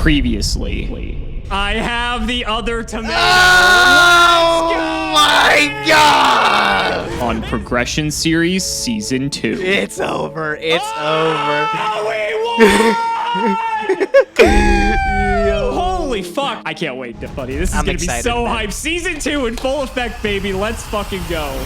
Previously. I have the other tomato. Oh my god! On Progression Series Season 2. It's over. It's over. Holy fuck. I can't wait, buddy. This is going to be so hype. Season 2 in full effect, baby. Let's fucking go.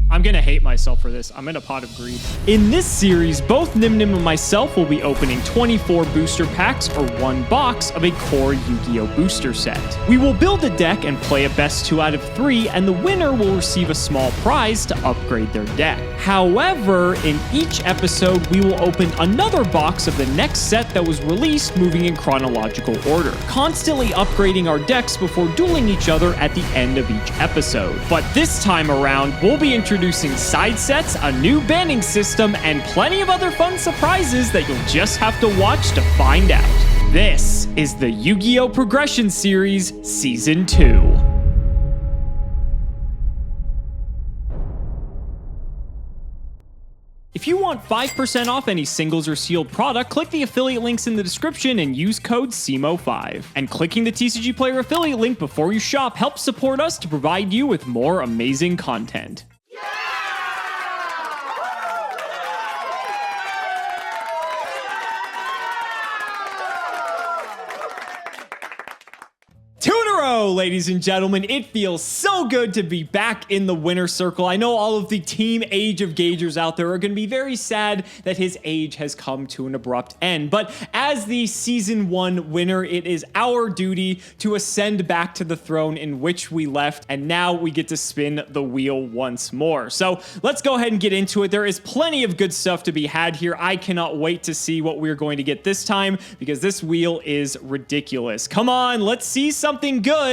I'm gonna hate myself for this. I'm in a pot of greed. In this series, both Nymnum and myself will be opening 24 booster packs or one box of a core Yu-Gi-Oh! Booster set. We will build a deck and play a best 2 out of 3, and the winner will receive a small prize to upgrade their deck. However, in each episode, we will open another box of the next set that was released, moving in chronological order, constantly upgrading our decks before dueling each other at the end of each episode. But this time around, we'll be introducing side sets, a new banning system, and plenty of other fun surprises that you'll just have to watch to find out. This is the Yu-Gi-Oh! Progression Series Season 2. If you want 5% off any singles or sealed product, click the affiliate links in the description and use code Cimo5. And clicking the TCG Player affiliate link before you shop helps support us to provide you with more amazing content. Ladies and gentlemen, it feels so good to be back in the winner circle. I know all of the Team Age of Gagers out there are going to be very sad that his age has come to an abrupt end, but as the Season 1 winner, it is our duty to ascend back to the throne in which we left, and now we get to spin the wheel once more. So let's go ahead and get into it. There is plenty of good stuff to be had here. I cannot wait to see what we're going to get this time, because this wheel is ridiculous. Come on, let's see something good.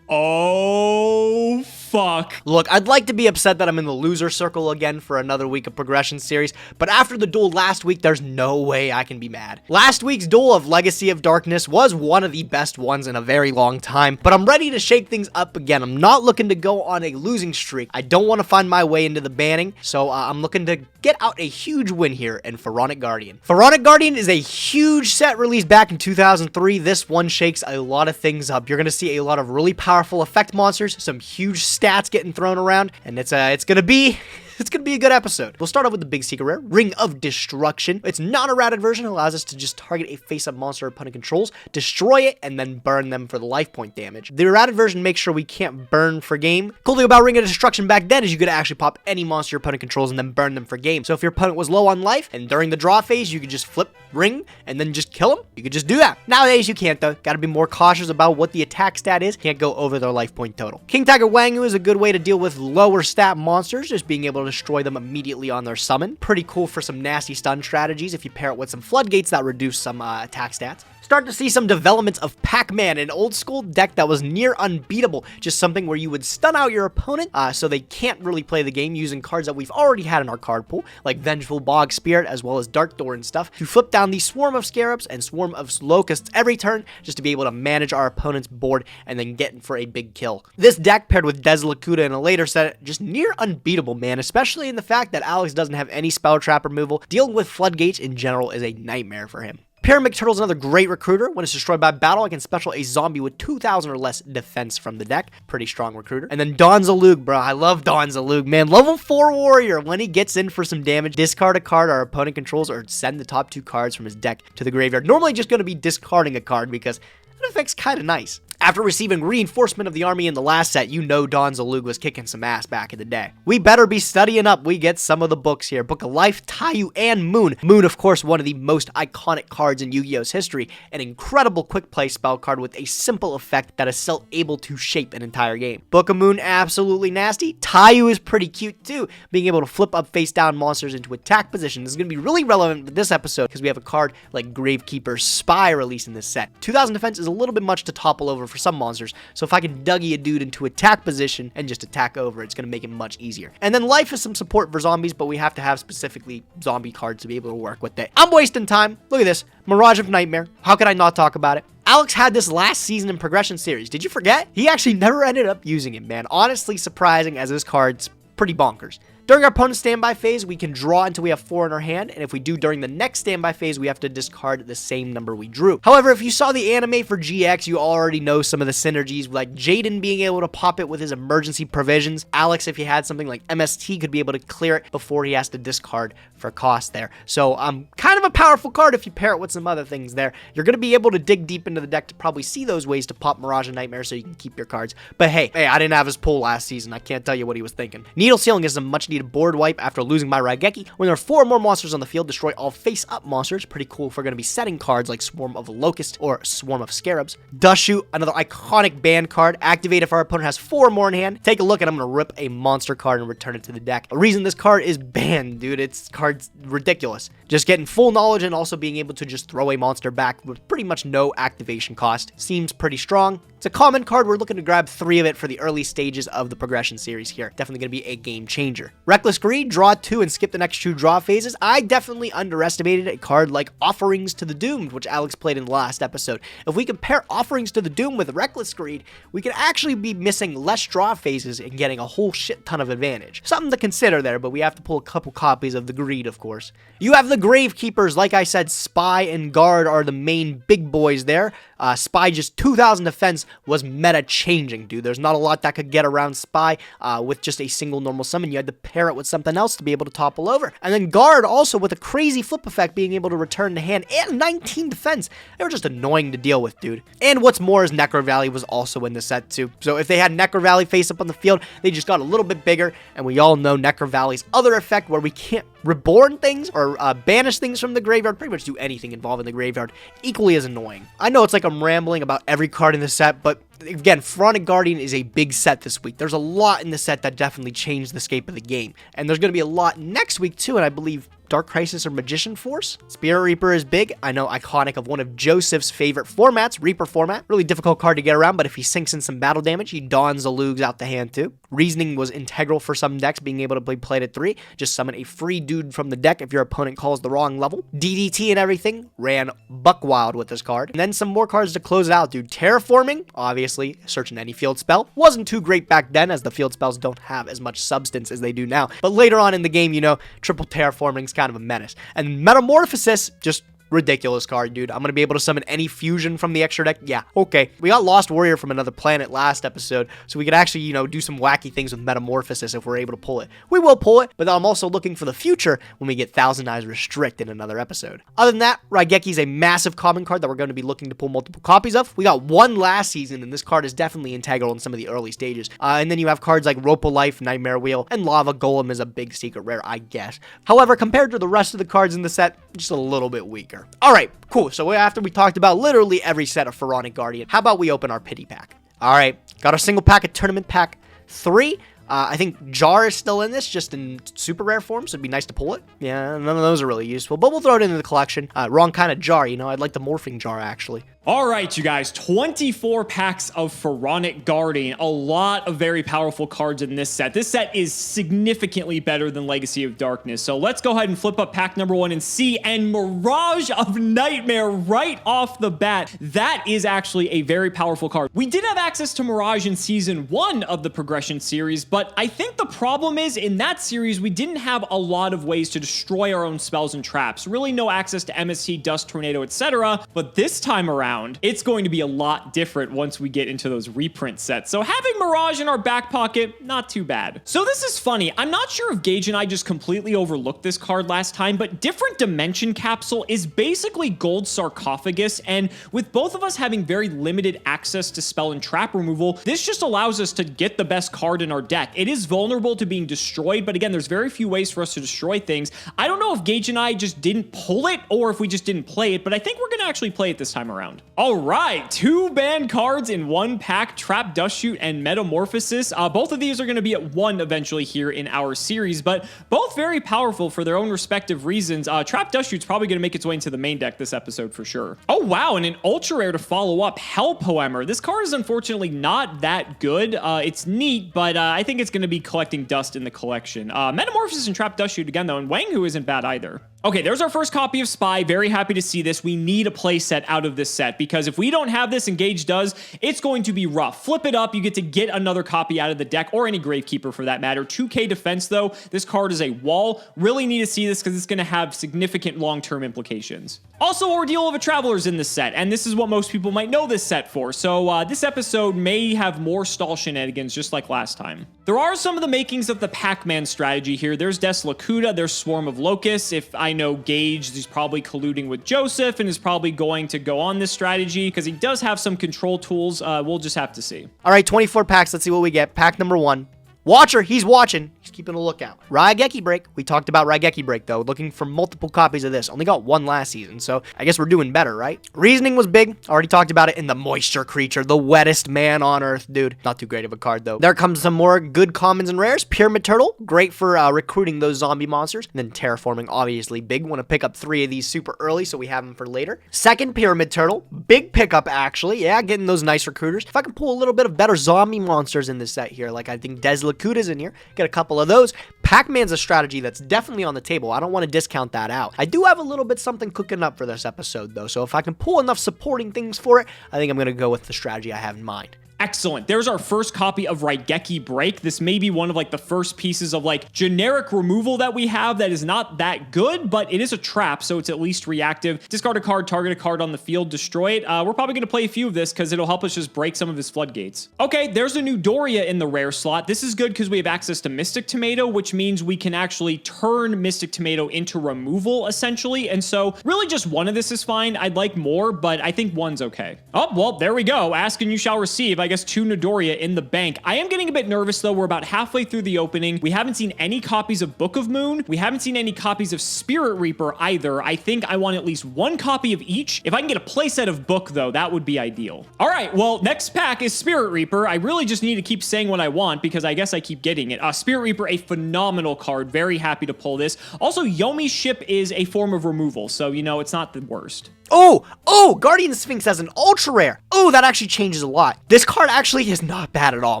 Oh, fuck. Look, I'd like to be upset that I'm in the loser circle again for another week of Progression Series, but after the duel last week, there's no way I can be mad. Last week's duel of Legacy of Darkness was one of the best ones in a very long time, but I'm ready to shake things up again. I'm not looking to go on a losing streak. I don't want to find my way into the banning, so I'm looking to get out a huge win here in Pharaonic Guardian. Pharaonic Guardian is a huge set released back in 2003. This one shakes a lot of things up. You're going to see a lot of really powerful effect monsters, some huge stats getting thrown around, and it's gonna be a good episode. We'll start off with the big secret rare, Ring of Destruction. It's not a routed version. It allows us to just target a face-up monster opponent controls, destroy it, and then burn them for the life point damage. The routed version makes sure we can't burn for game. Cool thing about Ring of Destruction back then is you could actually pop any monster your opponent controls and then burn them for game. So if your opponent was low on life, and during the draw phase, you could just flip Ring and then just kill them. You could just do that. Nowadays, you can't though. Gotta be more cautious about what the attack stat is. Can't go over their life point total. King Tiger Wangu is a good way to deal with lower stat monsters, just being able to destroy them immediately on their summon. Pretty cool for some nasty stun strategies if you pair it with some floodgates that reduce some attack stats. Starting to see some developments of Pac-Man, an old school deck that was near unbeatable, just something where you would stun out your opponent so they can't really play the game using cards that we've already had in our card pool, like Vengeful Bog Spirit as well as Dark Door and stuff, to flip down the Swarm of Scarabs and Swarm of Locusts every turn just to be able to manage our opponent's board and then get in for a big kill. This deck paired with Deslakuta in a later set, just near unbeatable, man, especially in the fact that Alex doesn't have any spell trap removal. Dealing with floodgates in general is a nightmare for him. Pyramid Turtle is another great recruiter. When it's destroyed by battle, I can special a zombie with 2,000 or less defense from the deck. Pretty strong recruiter. And then Don Zalug, bro. I love Don Zalug, man. Level 4 warrior. When he gets in for some damage, discard a card our opponent controls or send the top 2 cards from his deck to the graveyard. Normally just going to be discarding a card because that effect's kind of nice. After receiving reinforcement of the army in the last set, you know Don Zalug was kicking some ass back in the day. We better be studying up. We get some of the books here. Book of Life, Taiyu, and Moon. Moon, of course, one of the most iconic cards in Yu-Gi-Oh's history. An incredible quick play spell card with a simple effect that is still able to shape an entire game. Book of Moon, absolutely nasty. Taiyu is pretty cute too, being able to flip up face down monsters into attack position. This is going to be really relevant with this episode because we have a card like Gravekeeper's Spy released in this set. 2,000 defense is a little bit much to topple over for some monsters, so if I can Dougie a dude into attack position and just attack over, it's going to make it much easier. And then Life is some support for zombies, but we have to have specifically zombie cards to be able to work with it. I'm wasting time. Look at this. Mirage of Nightmare. How could I not talk about it? Alex had this last season in Progression Series. Did you forget? He actually never ended up using it, man. Honestly surprising, as this card's pretty bonkers. During our opponent's standby phase, we can draw until we have 4 in our hand, and if we do during the next standby phase, we have to discard the same number we drew. However, if you saw the anime for GX, you already know some of the synergies, like Jaden being able to pop it with his emergency provisions. Alex, if he had something like MST, could be able to clear it before he has to discard for cost there. So kind of a powerful card if you pair it with some other things there. You're going to be able to dig deep into the deck to probably see those ways to pop Mirage and Nightmare so you can keep your cards. But hey, I didn't have his pull last season. I can't tell you what he was thinking. Needle Sealing is a much needed board wipe after losing my Raigeki. When there are 4 more monsters on the field, destroy all face-up monsters. Pretty cool if we're going to be setting cards like Swarm of Locust or Swarm of Scarabs. Dust Shoot, another iconic ban card. Activate if our opponent has 4 more in hand. Take a look, and I'm going to rip a monster card and return it to the deck. The reason this card is banned, dude, it's card's ridiculous. Just getting full knowledge and also being able to just throw a monster back with pretty much no activation cost seems pretty strong. It's a common card. We're looking to grab 3 of it for the early stages of the progression series here. Definitely going to be a game changer. Reckless Greed, draw 2 and skip the next 2 draw phases. I definitely underestimated a card like Offerings to the Doomed, which Alex played in the last episode. If we compare Offerings to the Doomed with Reckless Greed, we could actually be missing less draw phases and getting a whole shit ton of advantage. Something to consider there, but we have to pull a couple copies of the Greed, of course. You have the Gravekeepers. Like I said, Spy and Guard are the main big boys there. Spy just 2,000 defense was meta changing, dude. There's not a lot that could get around Spy with just a single normal summon. You had to pair it with something else to be able to topple over. And then Guard also with a crazy flip effect being able to return to hand and 19 defense. They were just annoying to deal with, dude. And what's more is Necro Valley was also in the set too. So if they had Necro Valley face up on the field, they just got a little bit bigger. And we all know Necro Valley's other effect where we can't reborn things or banish things from the graveyard, pretty much do anything involving the graveyard, equally as annoying. I know it's like I'm rambling about every card in the set, but again, Pharaonic Guardian is a big set this week. There's a lot in the set that definitely changed the scape of the game, and there's going to be a lot next week too, and I believe Dark Crisis or Magician Force. Spirit Reaper is big. I know, iconic of one of Joseph's favorite formats, Reaper format. Really difficult card to get around, but if he sinks in some battle damage, he dawns the Lugs out the hand too. Reasoning was integral for some decks, being able to play played at 3. Just summon a free dude from the deck if your opponent calls the wrong level. DDT and everything ran buck wild with this card. And then some more cards to close it out, dude. Terraforming, obviously, search in any field spell. Wasn't too great back then, as the field spells don't have as much substance as they do now. But later on in the game, you know, triple terraforming's kind of a menace. And Metamorphosis, just ridiculous card, dude. I'm going to be able to summon any fusion from the extra deck. Yeah, okay. We got Lost Warrior from another planet last episode, so we could actually, you know, do some wacky things with Metamorphosis if we're able to pull it. We will pull it, but I'm also looking for the future when we get Thousand Eyes Restrict in another episode. Other than that, Raigeki's a massive common card that we're going to be looking to pull multiple copies of. We got 1 last season, and this card is definitely integral in some of the early stages. And then you have cards like Rope of Life, Nightmare Wheel, and Lava Golem is a big secret rare, I guess. However, compared to the rest of the cards in the set, just a little bit weaker. All right, cool. So after we talked about literally every set of Pharaonic Guardian, how about we open our pity pack? All right, got our single pack of Tournament Pack 3. I think Jar is still in this, just in super rare form, so it'd be nice to pull it. Yeah, none of those are really useful, but we'll throw it into the collection. Wrong kind of jar, you know. I'd like the Morphing Jar, actually. All right, you guys, 24 packs of Pharaonic Guardian. A lot of very powerful cards in this set. This set is significantly better than Legacy of Darkness. So let's go ahead and flip up pack number 1 and see. And Mirage of Nightmare right off the bat. That is actually a very powerful card. We did have access to Mirage in Season 1 of the Progression series, but I think the problem is in that series, we didn't have a lot of ways to destroy our own spells and traps. Really no access to MST, Dust Tornado, etc. But this time around, it's going to be a lot different once we get into those reprint sets. So having Mirage in our back pocket, not too bad. So this is funny. I'm not sure if Gage and I just completely overlooked this card last time, but Different Dimension Capsule is basically Gold Sarcophagus, and with both of us having very limited access to spell and trap removal, this just allows us to get the best card in our deck. It is vulnerable to being destroyed, but again, there's very few ways for us to destroy things. I don't know if Gage and I just didn't pull it or if we just didn't play it, but I think we're going to actually play it this time around. All right, 2 banned cards in 1 pack, Trap Dust Shoot and Metamorphosis. Both of these are going to be at 1 eventually here in our series, but both very powerful for their own respective reasons. Trap Dust Shoot's probably going to make its way into the main deck this episode for sure. Oh wow, and an ultra rare to follow up, Hell Poemer. This card is unfortunately not that good. It's neat, but I think it's going to be collecting dust in the collection. Metamorphosis and Trap Dust Shoot again though, and Wang Hu isn't bad either. Okay, there's our first copy of Spy. Very happy to see this. We need a playset out of this set because if we don't have this and Gage does, it's going to be rough. Flip it up, you get to get another copy out of the deck or any Gravekeeper for that matter. 2k defense though, this card is a wall. Really need to see this because it's going to have significant long-term implications. Also, Ordeal of a Traveler's in this set, and this is what most people might know this set for, so this episode may have more stall shenanigans just like last time. There are some of the makings of the Pac-Man strategy here. There's Desolacuda, there's Swarm of Locusts. If I know Gage, he's probably colluding with Joseph and is probably going to go on this strategy because he does have some control tools. We'll just have to see. All right, 24 packs. Let's see what we get. Pack number 1. Watcher, he's watching. He's keeping a lookout. Raigeki Break. We talked about Raigeki Break, though. Looking for multiple copies of this. Only got one last season, so I guess we're doing better, right? Reasoning was big. Already talked about it in the Moisture Creature. The wettest man on Earth, dude. Not too great of a card, though. There comes some more good commons and rares. Pyramid Turtle. Great for recruiting those zombie monsters. And then Terraforming, obviously big. Want to pick up 3 of these super early, so we have them for later. Second Pyramid Turtle. Big pickup, actually. Yeah, getting those nice recruiters. If I can pull a little bit of better zombie monsters in this set here, like I think Desolacuda's in here. Get a couple of those. Pac-Man's a strategy that's definitely on the table. I don't want to discount that out. I do have a little bit something cooking up for this episode, though, so if I can pull enough supporting things for it, I think I'm going to go with the strategy I have in mind. Excellent. There's our first copy of Raigeki Break. This may be one of like the first pieces of like generic removal that we have that is not that good, but it is a trap, so it's at least reactive. Discard a card, target a card on the field, destroy it. We're probably going to play a few of this because it'll help us just break some of his floodgates. Okay, there's a new Doria in the rare slot. This is good because we have access to Mystic Tomato, which means we can actually turn Mystic Tomato into removal, essentially. And so really just one of this is fine. I'd like more, but I think one's okay. Oh, well, there we go. Ask and you shall receive. I guess 2 Nidoria in the bank. I am getting a bit nervous though. We're about halfway through the opening. We haven't seen any copies of Book of Moon. We haven't seen any copies of Spirit Reaper either. I think I want at least 1 copy of each. If I can get a playset of Book though, that would be ideal. All right, well, next pack is Spirit Reaper. I really just need to keep saying what I want because I guess I keep getting it. Spirit Reaper, a phenomenal card. Very happy to pull this. Also, Yomi's ship is a form of removal, so you know, it's not the worst. Oh, Guardian Sphinx as an ultra rare. Oh, that actually changes a lot. This card actually is not bad at all,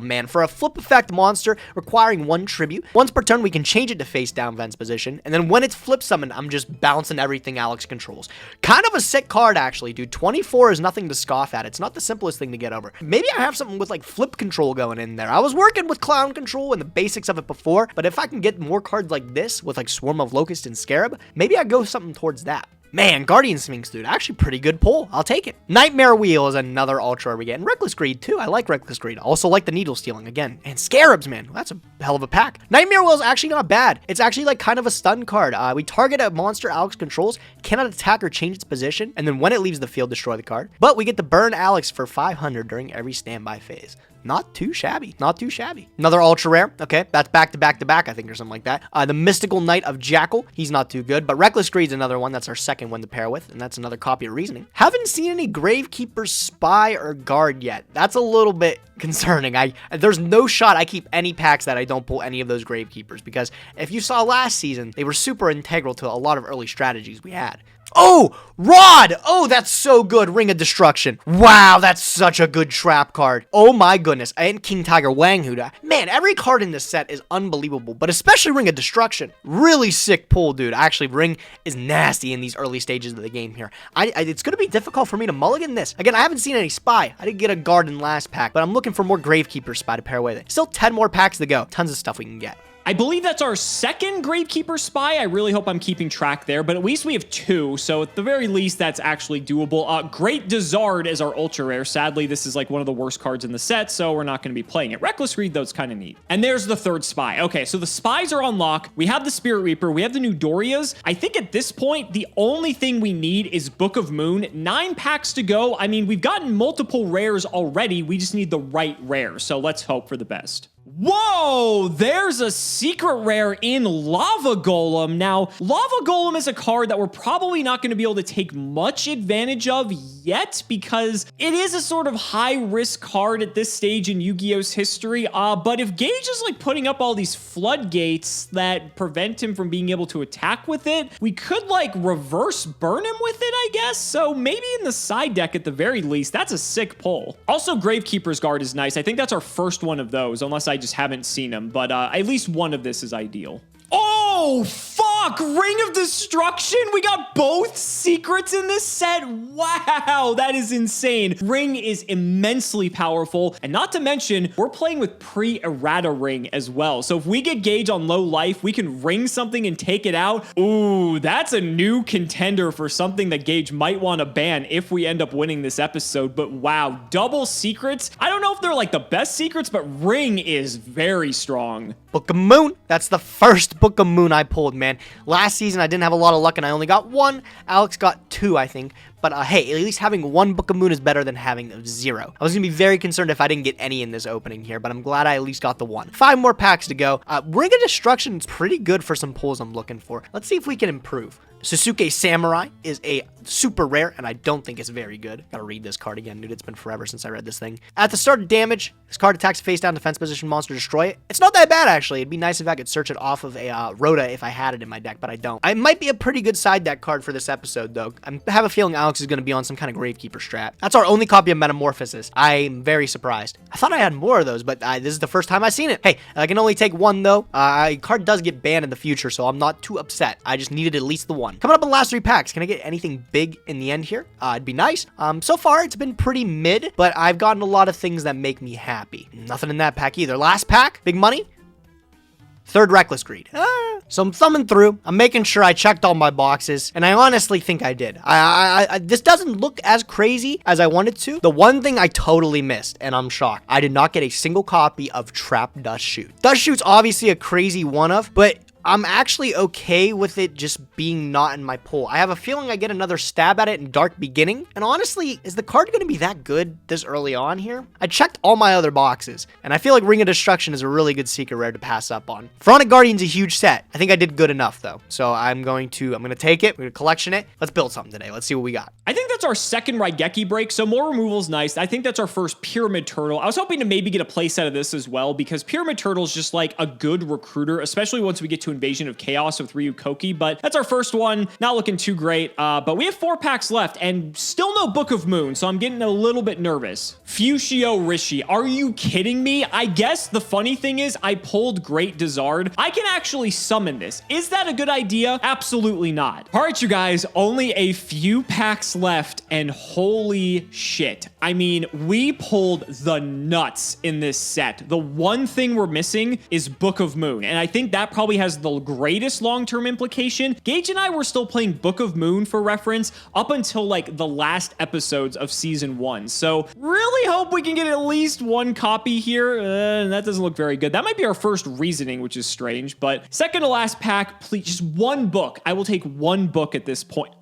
man. For a flip effect monster requiring 1 tribute, once per turn we can change it to face down Vents position, and then when it's flip summoned, I'm just bouncing everything Alex controls. Kind of a sick card, actually, dude. 24 is nothing to scoff at. It's not the simplest thing to get over. Maybe I have something with like flip control going in there. I was working with clown control and the basics of it before, but if I can get more cards like this with like Swarm of Locust and Scarab, maybe I go something towards that. Man, Guardian Sphinx, dude, actually pretty good pull. I'll take it. Nightmare Wheel is another ultra we get. And Reckless Greed, too. I like Reckless Greed. I also like the Needle Stealing, again. And Scarabs, man. That's a hell of a pack. Nightmare Wheel is actually not bad. It's actually like kind of a stun card. We target a monster Alex controls, cannot attack or change its position, and then when it leaves the field, destroy the card. But we get to burn Alex for 500 during every standby phase. Not too shabby. Not too shabby. Another ultra rare. Okay, that's back to back to back, I think, or something like that. The Mystical Knight of Jackal. He's not too good, but Reckless Greed's another one. That's our second one to pair with, and that's another copy of Reasoning. Haven't seen any Gravekeeper, Spy, or Guard yet. That's a little bit concerning. There's no shot I keep any packs that I don't pull any of those Gravekeepers, because if you saw last season, they were super integral to a lot of early strategies we had. Oh, Rod! Oh, that's so good. Ring of Destruction. Wow, that's such a good trap card. Oh my goodness. And King Tiger Wanghuda. Man, every card in this set is unbelievable, but especially Ring of Destruction. Really sick pull, dude. Actually, Ring is nasty in these early stages of the game here. It's going to be difficult for me to mulligan this. Again, I haven't seen any Spy. I didn't get a Guard in last pack, but I'm looking for more Gravekeeper Spy to pair with it. Still 10 more packs to go. Tons of stuff we can get. I believe that's our second Gravekeeper Spy. I really hope I'm keeping track there, but at least we have 2, so at the very least, that's actually doable. Great Dizard is our ultra rare. Sadly, this is like one of the worst cards in the set, so we're not going to be playing it. Reckless Greed, though, is kind of neat. And there's the third Spy. Okay, so the Spies are on lock. We have the Spirit Reaper. We have the new Dorias. I think at this point, the only thing we need is Book of Moon. 9 packs to go. I mean, we've gotten multiple rares already. We just need the right rare, so let's hope for the best. Whoa, there's a secret rare in Lava Golem. Now, Lava Golem is a card that we're probably not going to be able to take much advantage of yet because it is a sort of high-risk card at this stage in Yu-Gi-Oh's history. But if Gage is like putting up all these floodgates that prevent him from being able to attack with it, we could like reverse burn him with it, I guess. So maybe in the side deck at the very least, that's a sick pull. Also, Gravekeeper's Guard is nice. I think that's our first one of those, unless I just haven't seen them, but at least one of this is ideal. Oh, Oh, fuck! Ring of Destruction? We got both secrets in this set? Wow, that is insane. Ring is immensely powerful, and not to mention, we're playing with pre-errata ring as well. So if we get Gage on low life, we can ring something and take it out. Ooh, that's a new contender for something that Gage might want to ban if we end up winning this episode. But wow, double secrets? I don't know if they're like the best secrets, but ring is very strong. Book of Moon. That's the first Book of Moon I pulled, man. Last season, I didn't have a lot of luck, and I only got one. Alex got two, I think. But hey, at least having one Book of Moon is better than having 0. I was going to be very concerned if I didn't get any in this opening here, but I'm glad I at least got the one. 5 more packs to go. Ring of Destruction is pretty good for some pulls I'm looking for. Let's see if we can improve. Sasuke Samurai is a super rare, and I don't think it's very good. Gotta read this card again, dude. It's been forever since I read this thing. At the start of damage, this card attacks a face-down defense position monster, destroy it. It's not that bad, actually. It'd be nice if I could search it off of a Rhoda if I had it in my deck, but I don't. It might be a pretty good side deck card for this episode, though. I have a feeling Alex is going to be on some kind of Gravekeeper strat. That's our only copy of Metamorphosis. I'm very surprised. I thought I had more of those, but this is the first time I've seen it. Hey, I can only take one, though. Card does get banned in the future, so I'm not too upset. I just needed at least the one. Coming up in the last 3 packs, can I get anything big in the end here? It'd be nice. So far, it's been pretty mid, but I've gotten a lot of things that make me happy. Nothing in that pack either. Last pack, big money. 3rd Reckless Greed. So I'm thumbing through. I'm making sure I checked all my boxes, and I honestly think I did. This doesn't look as crazy as I wanted to. The one thing I totally missed, and I'm shocked, I did not get a single copy of Trap Dust Shoot. Dust Shoot's obviously a crazy one-of, but I'm actually okay with it just being not in my pull. I have a feeling I get another stab at it in Dark Beginning. And honestly, is the card going to be that good this early on here? I checked all my other boxes, and I feel like Ring of Destruction is a really good secret rare to pass up on. Pharaonic Guardian's a huge set. I think I did good enough, though. So I'm going to take it. We're going to collection it. Let's build something today. Let's see what we got. I think that's our second Raigeki break, so more removal's nice. I think that's our first Pyramid Turtle. I was hoping to maybe get a playset of this as well, because Pyramid Turtle is just like a good recruiter, especially once we get to Invasion of Chaos with Ryu Koki, but that's our first one. Not looking too great, but we have 4 packs left and still no Book of Moon, so I'm getting a little bit nervous. Fushio Rishi, are you kidding me? I guess the funny thing is I pulled Great Dizard. I can actually summon this. Is that a good idea? Absolutely not. All right, you guys, only a few packs left, and holy shit. I mean, we pulled the nuts in this set. The one thing we're missing is Book of Moon, and I think that probably has the greatest long-term implication. Gage and I were still playing Book of Moon for reference up until like the last episodes of season 1. So really hope we can get at least one copy here. That doesn't look very good. That might be our first Reasoning, which is strange, but second to last pack, please, just one book. I will take one book at this point.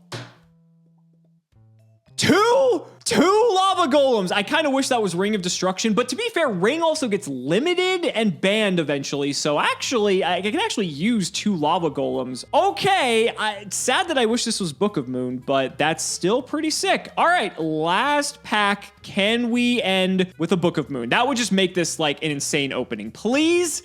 Two lava golems. I kind of wish that was Ring of Destruction, but to be fair, Ring also gets limited and banned eventually. So actually, I can actually use 2 lava golems. Okay, it's sad that I wish this was Book of Moon, but that's still pretty sick. All right, last pack. Can we end with a Book of Moon? That would just make this like an insane opening. Please?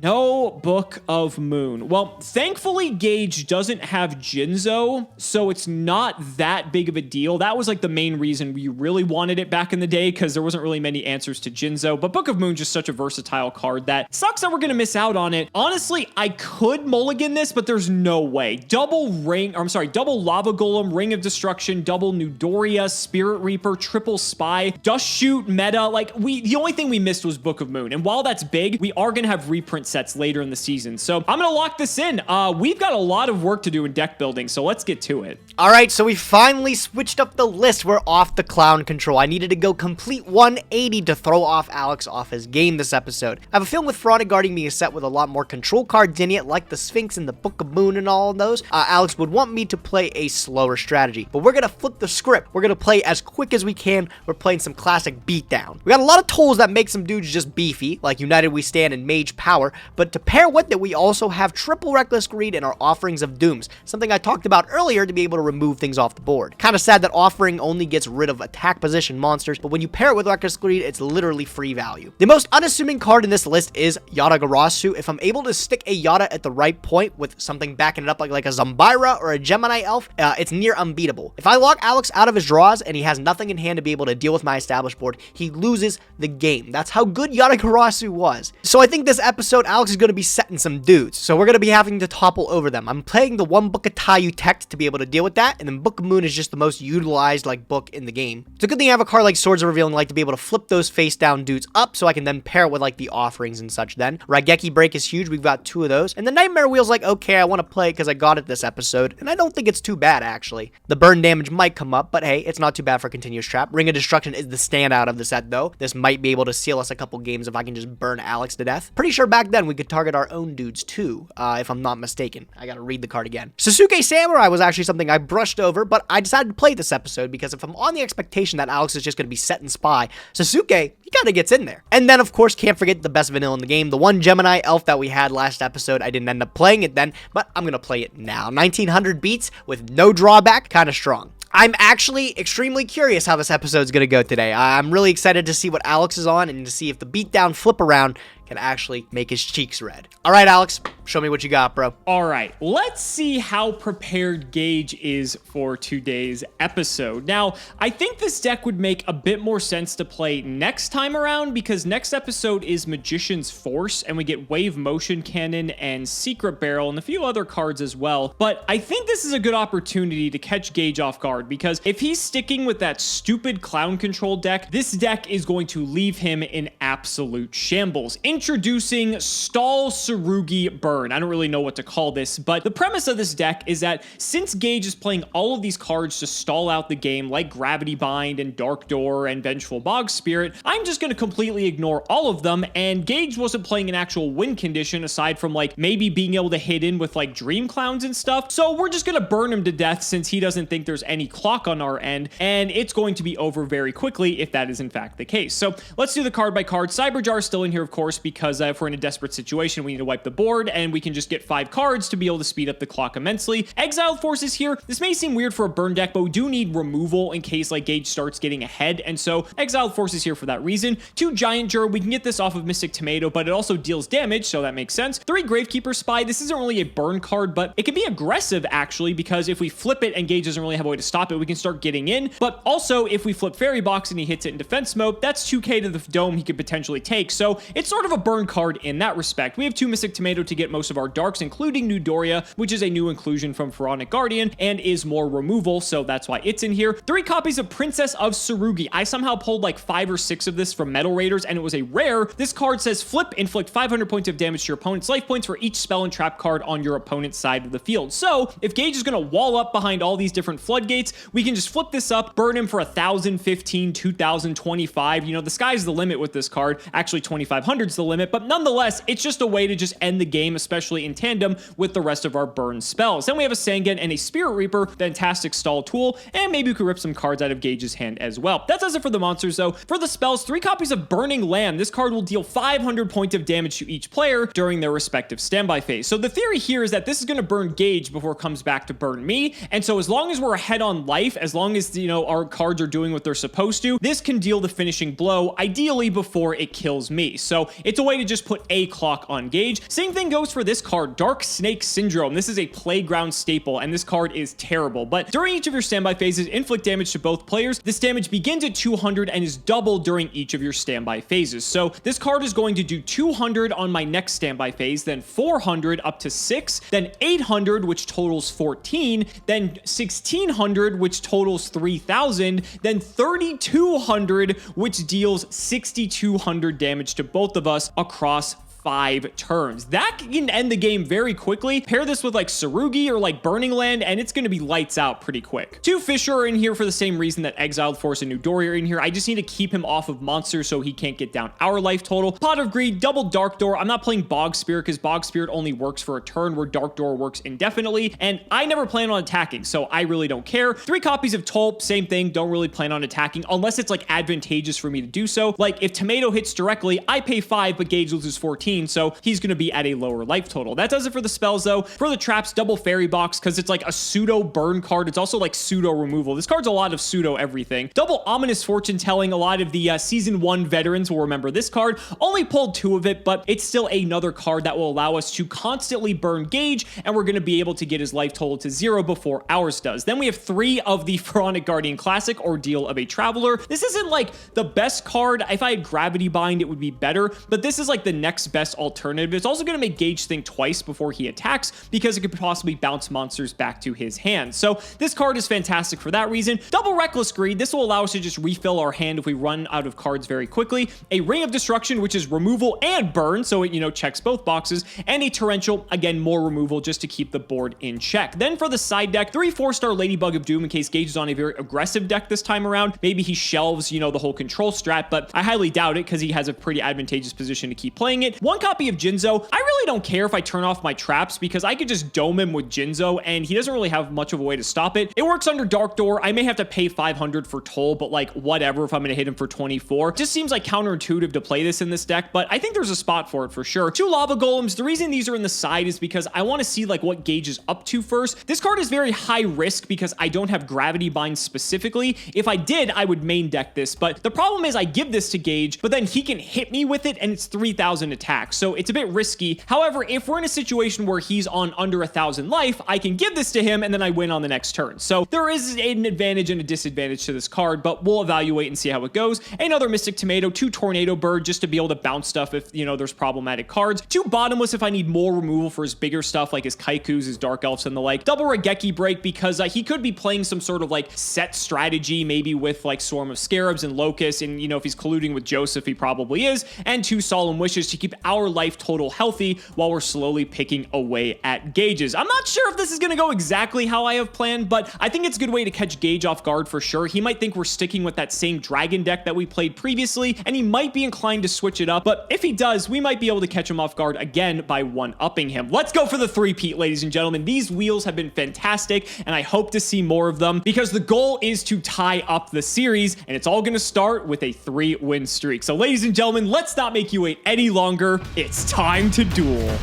No Book of Moon. Well, thankfully, Gage doesn't have Jinzo, so it's not that big of a deal. That was like the main reason we really wanted it back in the day, because there wasn't really many answers to Jinzo. But Book of Moon just such a versatile card that sucks that we're going to miss out on it. Honestly, I could mulligan this, but there's no way. Double Lava Golem, Ring of Destruction, double Newdoria, Spirit Reaper, triple Spy, Dust Shoot, meta. Like, the only thing we missed was Book of Moon. And while that's big, we are going to have reprint sets later in the season. So I'm going to lock this in. We've got a lot of work to do in deck building, so let's get to it. All right, so we finally switched up the list. We're off the clown control. I needed to go complete 180 to throw off Alex off his game this episode. I have a feeling with Pharaonic Guardian being a set with a lot more control cards in it, like the Sphinx and the Book of Moon and all of those, Alex would want me to play a slower strategy. But we're going to flip the script. We're going to play as quick as we can. We're playing some classic beatdown. We got a lot of tools that make some dudes just beefy, like United We Stand and Mage Power, but to pair with it, we also have triple Reckless Greed and our Offerings of Dooms, something I talked about earlier to be able to remove things off the board. Kind of sad that Offering only gets rid of attack position monsters, but when you pair it with Reckless Greed, it's literally free value. The most unassuming card in this list is Yata-Garasu. If I'm able to stick a Yata at the right point with something backing it up like a Zambira or a Gemini Elf, it's near unbeatable. If I lock Alex out of his draws and he has nothing in hand to be able to deal with my established board, he loses the game. That's how good Yata-Garasu was. So I think this episode, Alex is going to be setting some dudes, so we're going to be having to topple over them. I'm playing the one Book of Tayu Tech to be able to deal with that, and then Book of Moon is just the most utilized book in the game. It's a good thing I have a card like Swords of Revealing Light to be able to flip those face down dudes up, so I can then pair it with the offerings and such. Then Raigeki Break is huge. We've got 2 of those, and the Nightmare Wheel's okay, I want to play it because I got it this episode, and I don't think it's too bad actually. The burn damage might come up, but hey, it's not too bad for Continuous Trap. Ring of Destruction is the standout of the set though. This might be able to seal us a couple games if I can just burn Alex to death. Pretty sure back then we could target our own dudes too, if I'm not mistaken. I gotta read the card again. Sasuke Samurai was actually something I brushed over, but I decided to play this episode because if I'm on the expectation that Alex is just gonna be set and spy, Sasuke, he kinda gets in there. And then of course, can't forget the best vanilla in the game, the one Gemini elf that we had last episode. I didn't end up playing it then, but I'm gonna play it now. 1900 beats with no drawback, kinda strong. I'm actually extremely curious how this episode's gonna go today. I'm really excited to see what Alex is on and to see if the beatdown flip around can actually make his cheeks red. All right, Alex, show me what you got, bro. All right, let's see how prepared Gage is for today's episode. Now, I think this deck would make a bit more sense to play next time around because next episode is Magician's Force, and we get Wave Motion Cannon and Secret Barrel and a few other cards as well. But I think this is a good opportunity to catch Gage off guard because if he's sticking with that stupid clown control deck, this deck is going to leave him in absolute shambles. Introducing Stall Tsurugi Burn. I don't really know what to call this, but the premise of this deck is that since Gage is playing all of these cards to stall out the game, like Gravity Bind and Dark Door and Vengeful Bog Spirit, I'm just going to completely ignore all of them, and Gage wasn't playing an actual win condition aside from maybe being able to hit in with Dream Clowns and stuff, so we're just going to burn him to death since he doesn't think there's any clock on our end, and it's going to be over very quickly if that is in fact the case. So let's do the card by card. Cyberjar is still in here, of course, because if we're in a desperate situation, we need to wipe the board, and we can just get 5 cards to be able to speed up the clock immensely. Exiled Force is here. This may seem weird for a burn deck, but we do need removal in case Gage starts getting ahead, and so Exiled Force is here for that reason. 2 Giant Jur, we can get this off of Mystic Tomato, but it also deals damage, so that makes sense. 3 Gravekeeper Spy, this isn't really a burn card, but it can be aggressive actually, because if we flip it and Gage doesn't really have a way to stop it, we can start getting in, but also if we flip Fairy Box and he hits it in defense mode, that's 2k to the dome he could potentially take, so it's sort of a burn card in that respect. We have 2 Mystic Tomato to get most of our darks, including New Doria, which is a new inclusion from Pharaonic Guardian and is more removal, so that's why it's in here. 3 copies of Princess of Tsurugi. I somehow pulled 5 or 6 of this from Metal Raiders, and it was a rare. This card says flip, inflict 500 points of damage to your opponent's life points for each spell and trap card on your opponent's side of the field. So if Gage is going to wall up behind all these different floodgates, we can just flip this up, burn him for 1,000, 15, 2,000, 25. The sky's the limit with this card. Actually, 2,500 is the limit, but nonetheless, it's just a way to just end the game, especially in tandem with the rest of our burn spells. Then we have a Sangen and a Spirit Reaper, fantastic stall tool, and maybe we could rip some cards out of Gage's hand as well. That does it for the monsters though. For the spells, 3 copies of Burning Land. This card will deal 500 points of damage to each player during their respective standby phase. So the theory here is that this is going to burn Gage before it comes back to burn me, and so as long as we're ahead on life, as long as our cards are doing what they're supposed to, this can deal the finishing blow, ideally before it kills me. So it's a way to just put a clock on Gage. Same thing goes for this card, Dark Snake Syndrome. This is a playground staple, and this card is terrible, but during each of your standby phases, inflict damage to both players. This damage begins at 200 and is doubled during each of your standby phases. So this card is going to do 200 on my next standby phase, then 400 up to 6, then 800, which totals 14, then 1600, which totals 3000, then 3200, which deals 6200 damage to both of us across 5 turns. That can end the game very quickly. Pair this with Tsurugi or Burning Land, and it's going to be lights out pretty quick. 2 Fisher are in here for the same reason that Exiled Force and New Doria are in here. I just need to keep him off of monsters so he can't get down our life total. Pot of Greed, double Dark Door. I'm not playing Bog Spirit because Bog Spirit only works for a turn where Dark Door works indefinitely, and I never plan on attacking, so I really don't care. 3 copies of Tulp, same thing. Don't really plan on attacking unless it's advantageous for me to do so. If Tomato hits directly, I pay 5, but Gage loses 14. So he's going to be at a lower life total. That does it for the spells though. For the traps, double Fairy Box because it's a pseudo burn card. It's also pseudo removal. This card's a lot of pseudo everything. Double Ominous Fortune Telling. A lot of the season 1 veterans will remember this card. Only pulled 2 of it, but it's still another card that will allow us to constantly burn Gage, and we're going to be able to get his life total to 0 before ours does. Then we have 3 of the Pharaonic Guardian Classic, Ordeal of a Traveler. This isn't the best card. If I had Gravity Bind, it would be better, but this is the next best best alternative. It's also going to make Gage think twice before he attacks because it could possibly bounce monsters back to his hand. So this card is fantastic for that reason. Double Reckless Greed. This will allow us to just refill our hand if we run out of cards very quickly. A Ring of Destruction, which is removal and burn, so it, checks both boxes. And a Torrential, again, more removal just to keep the board in check. Then for the side deck, 3 4-star Ladybug of Doom in case Gage is on a very aggressive deck this time around. Maybe he shelves, the whole control strat, but I highly doubt it because he has a pretty advantageous position to keep playing it. 1 copy of Jinzo. I really don't care if I turn off my traps because I could just dome him with Jinzo and he doesn't really have much of a way to stop it. It works under Dark Door. I may have to pay 500 for toll, but like whatever if I'm going to hit him for 24. Just seems like counterintuitive to play this in this deck, but I think there's a spot for it for sure. 2 Lava Golems. The reason these are in the side is because I want to see like what Gage is up to first. This card is very high risk because I don't have Gravity Bind specifically. If I did, I would main deck this, but the problem is I give this to Gage, but then he can hit me with it and it's 3,000 attack, so it's a bit risky. However, if we're in a situation where he's on under 1,000 life, I can give this to him and then I win on the next turn. So there is an advantage and a disadvantage to this card, but we'll evaluate and see how it goes. Another Mystic Tomato, 2 Tornado Bird just to be able to bounce stuff if, there's problematic cards. 2 Bottomless if I need more removal for his bigger stuff like his Kaikus, his Dark Elves, and the like. Double Regeki Break because he could be playing some sort of like set strategy, maybe with like Swarm of Scarabs and Locust, and if he's colluding with Joseph, he probably is. And 2 Solemn Wishes to keep our life total healthy while we're slowly picking away at Gage's. I'm not sure if this is going to go exactly how I have planned, but I think it's a good way to catch Gage off guard for sure. He might think we're sticking with that same dragon deck that we played previously, and he might be inclined to switch it up, but if he does, we might be able to catch him off guard again by 1-upping him. Let's go for the 3-peat, ladies and gentlemen. These wheels have been fantastic, and I hope to see more of them because the goal is to tie up the series, and it's all going to start with a 3-win streak. So, ladies and gentlemen, let's not make you wait any longer. It's time to duel.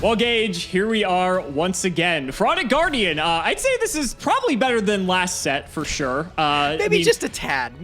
Well, Gage, here we are once again. Pharaonic Guardian. I'd say this is probably better than last set for sure. Maybe just a tad.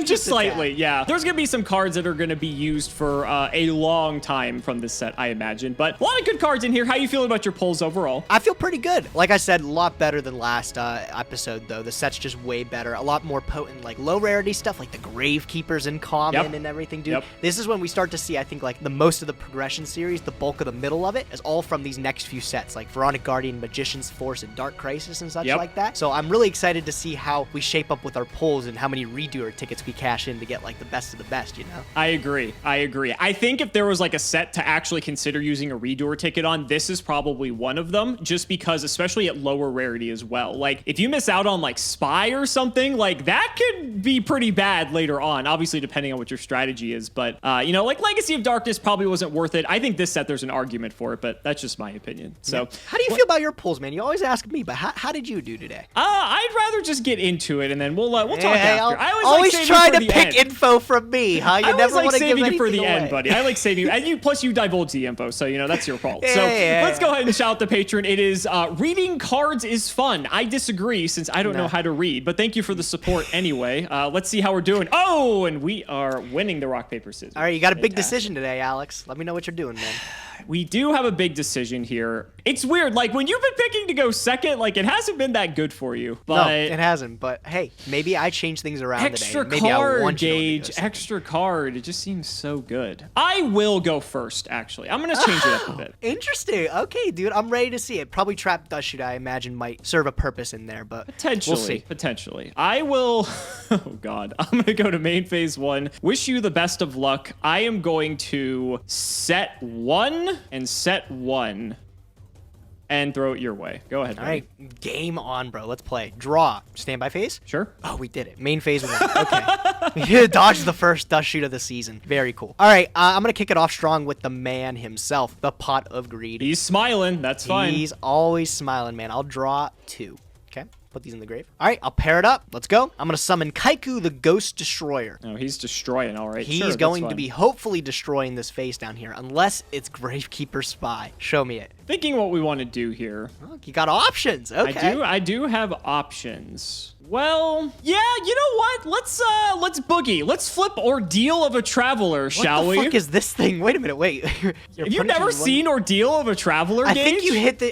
Just slightly, yeah. There's going to be some cards that are going to be used for a long time from this set, I imagine. But a lot of good cards in here. How you feeling about your pulls overall? I feel pretty good. Like I said, a lot better than last episode, though. The set's just way better. A lot more potent, like low rarity stuff, like the Gravekeepers in common and everything, dude. This is when we start to see, I think, like the most of the progression series, the bulk of the middle of it, is all from these next few sets, like Pharaonic Guardian, Magician's Force, and Dark Crisis and such like that. So I'm really excited to see how we shape up with our pulls and how many Redoer tickets we cash in to get like the best of the best, I agree. I think if there was like a set to actually consider using a Redoer ticket on, this is probably one of them, just because, especially at lower rarity as well. Like if you miss out on like Spy or something, like that could be pretty bad later on, obviously depending on what your strategy is. But like Legacy of Darkness probably wasn't worth it. I think this set there's an argument for it, but that's just my opinion. So how do you feel about your pulls, man? You always ask me, but how did you do today? I'd rather just get into it and then we'll talk after. I always like try to pick info from me, huh? You never want to give anything for the away. end, buddy. I like saving you, and plus you divulge the info, so that's your fault. Let's go ahead and shout out the patron. It is reading cards is fun. I disagree since I don't know how to read, but thank you for the support anyway. Let's see how we're doing. Oh, and we are winning the rock paper scissors. All right, you got a big decision today, Alex. Let me know what you're doing, man. We do have a big decision here. It's weird. Like, when you've been picking to go second, like, it hasn't been that good for you. But no, it hasn't. But, hey, maybe I changed things around today. Extra Maybe card, I want Gage. Extra card. It just seems so good. I will go first, actually. I'm going to change it up a bit. Interesting. Okay, dude. I'm ready to see it. Probably Trap Dust Shoot, I imagine, might serve a purpose in there, but potentially. We'll see. Potentially. I will... Oh, God. I'm going to go to main phase 1. Wish you the best of luck. I am going to set 1 and set 1 and throw it your way. Go ahead. All right, game on, bro. Let's play. Draw. Standby phase? Sure. Oh, we did it. Main phase 1. Okay. Dodge the first dust shoot of the season. Very cool. All right, I'm going to kick it off strong with the man himself, the Pot of Greed. He's smiling. That's fine. He's always smiling, man. I'll draw 2. Okay. Put these in the grave. All right, I'll pair it up. Let's go. I'm going to summon Kaiku, the Ghost Destroyer. Oh, he's destroying, all right. He's going to be hopefully destroying this face down here, unless it's Gravekeeper Spy. Show me it. Thinking what we want to do here. Oh, you got options. Okay. I do have options. Well, yeah, you know what? Let's boogie. Let's flip Ordeal of a Traveler, shall we? What the fuck is this thing? Wait a minute, wait. Have you never seen Ordeal of a Traveler, Gage?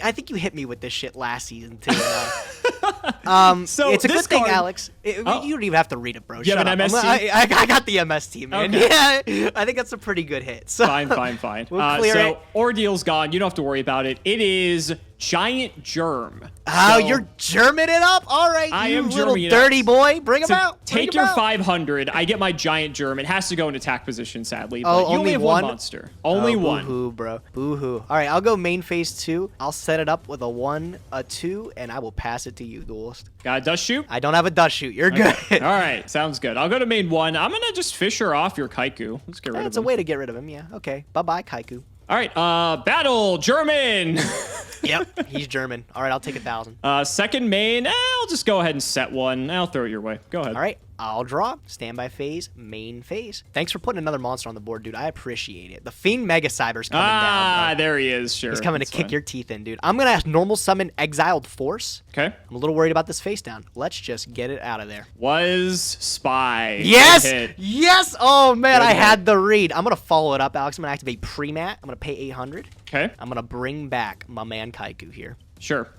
I think you hit me with this shit last season too. So it's a good thing, Alex. You don't even have to read it, bro. You have an MS team? I got the MS team, man. Okay. Yeah, I think that's a pretty good hit. So. Fine. We'll clear it. Ordeal's gone. You don't have to worry about it. It is Giant Germ. Oh, So, you're Germing it up? All right, I you am little Germing it dirty up. boy. Bring him So out. take your 500. I get my Giant Germ. It has to go in attack position, sadly. But Oh, you only have one? one monster. Only one. Boo-hoo, bro. Boo-hoo. All right, I'll go main phase 2. I'll set it up with a 1, a 2, and I will pass it to you, Duelist. Got a dust shoot? I don't have a dust shoot. You're good. All right, sounds good. I'll go to main 1. I'm going to just Fisher off your Kaiku. Let's get rid of him. That's a way to get rid of him, yeah. Okay, bye-bye, Kaiku. All right, battle, German. Yep, he's German. All right, I'll take 1,000. Second main, I'll just go ahead and set one. I'll throw it your way. Go ahead. All right, I'll draw. Standby phase, main phase. Thanks for putting another monster on the board, dude. I appreciate it. The Fiend Mega Cyber's coming down, bro. There he is, sure. He's coming That's to kick fine. your teeth in, dude. I'm going to normal summon Exiled Force. Okay. I'm a little worried about this face down. Let's just get it out of there. Was Spy. Yes! Good hit. Yes! Oh, man, Good I hit. had the read. I'm going to follow it up, Alex. I'm going to activate Pre-Mat. I'm going to pay 800. Okay. I'm going to bring back my man Kaiku here. Sure.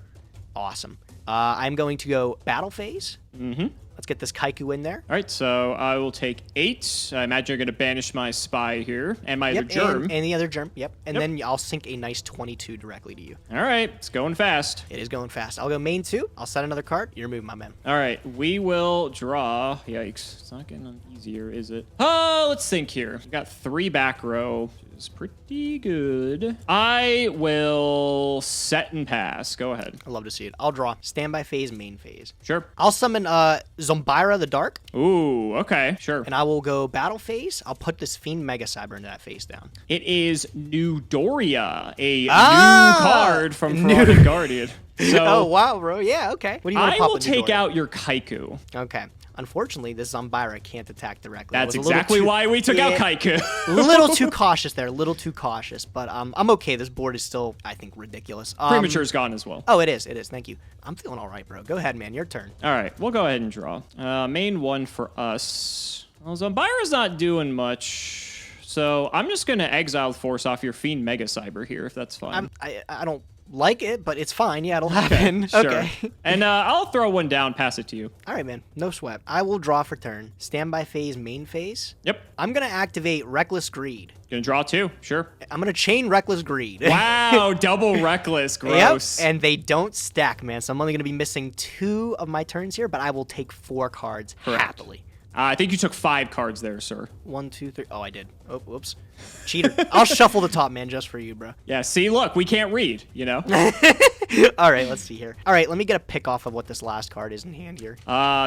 Awesome. I'm going to go Battle Phase. Mm-hmm. Let's get this Kaiku in there. All right, so I will take 8. I imagine you're going to banish my Spy here and my other Germ. And the other Germ. Yep. And Yep. then I'll sink a nice 22 directly to you. All right, it's going fast. It is going fast. I'll go main 2. I'll set another card. You remove my man. All right, we will draw. Yikes, it's not getting easier, is it? Oh, let's think here. We got 3 back row, which is pretty good. I will set and pass. Go ahead. I love to see it. I'll draw. Standby phase, main phase. Sure. I'll summon Zombira the Dark, Ooh, okay, sure. and I will go battle phase. I'll put this Fiend Mega Cyber into that face down. It is New Doria, a new Ah! card from Pharaonic Guardian. So Oh, wow, bro. Yeah, okay. What do you want I to pop will into take Doria? out your Kaiku. Okay. Unfortunately, this Zombira can't attack directly. I That's was a little exactly too- why we took out Yeah. Kaiku. A little too cautious there. A little too cautious. But I'm okay. This board is still, I think, ridiculous. Premature's gone as well. Oh, it is. It is. Thank you. I'm feeling all right, bro. Go ahead, man. Your turn. All right, we'll go ahead and draw. Main 1 for us. Well, Zombira's not doing much, so I'm just going to exile Force off your Fiend Mega Cyber here, if that's fine. I don't like it, but it's fine. Yeah, it'll happen. Sure. Okay. And I'll throw one down, pass it to you. All right, man. No sweat. I will draw for turn. Standby phase, main phase. Yep. I'm going to activate Reckless Greed. Gonna draw 2, sure. I'm going to chain Reckless Greed. Wow, double reckless, gross. Yep, and they don't stack, man. So I'm only going to be missing 2 of my turns here, but I will take 4 cards Correct. happily. I think you took 5 cards there, sir. 1, 2, 3. Oh, I did. Oh, whoops. Cheater. I'll shuffle the top, man, just for you, bro. Yeah, see, look, we can't read, you know? All right, let's see here. All right, let me get a pick off of what this last card is in hand here.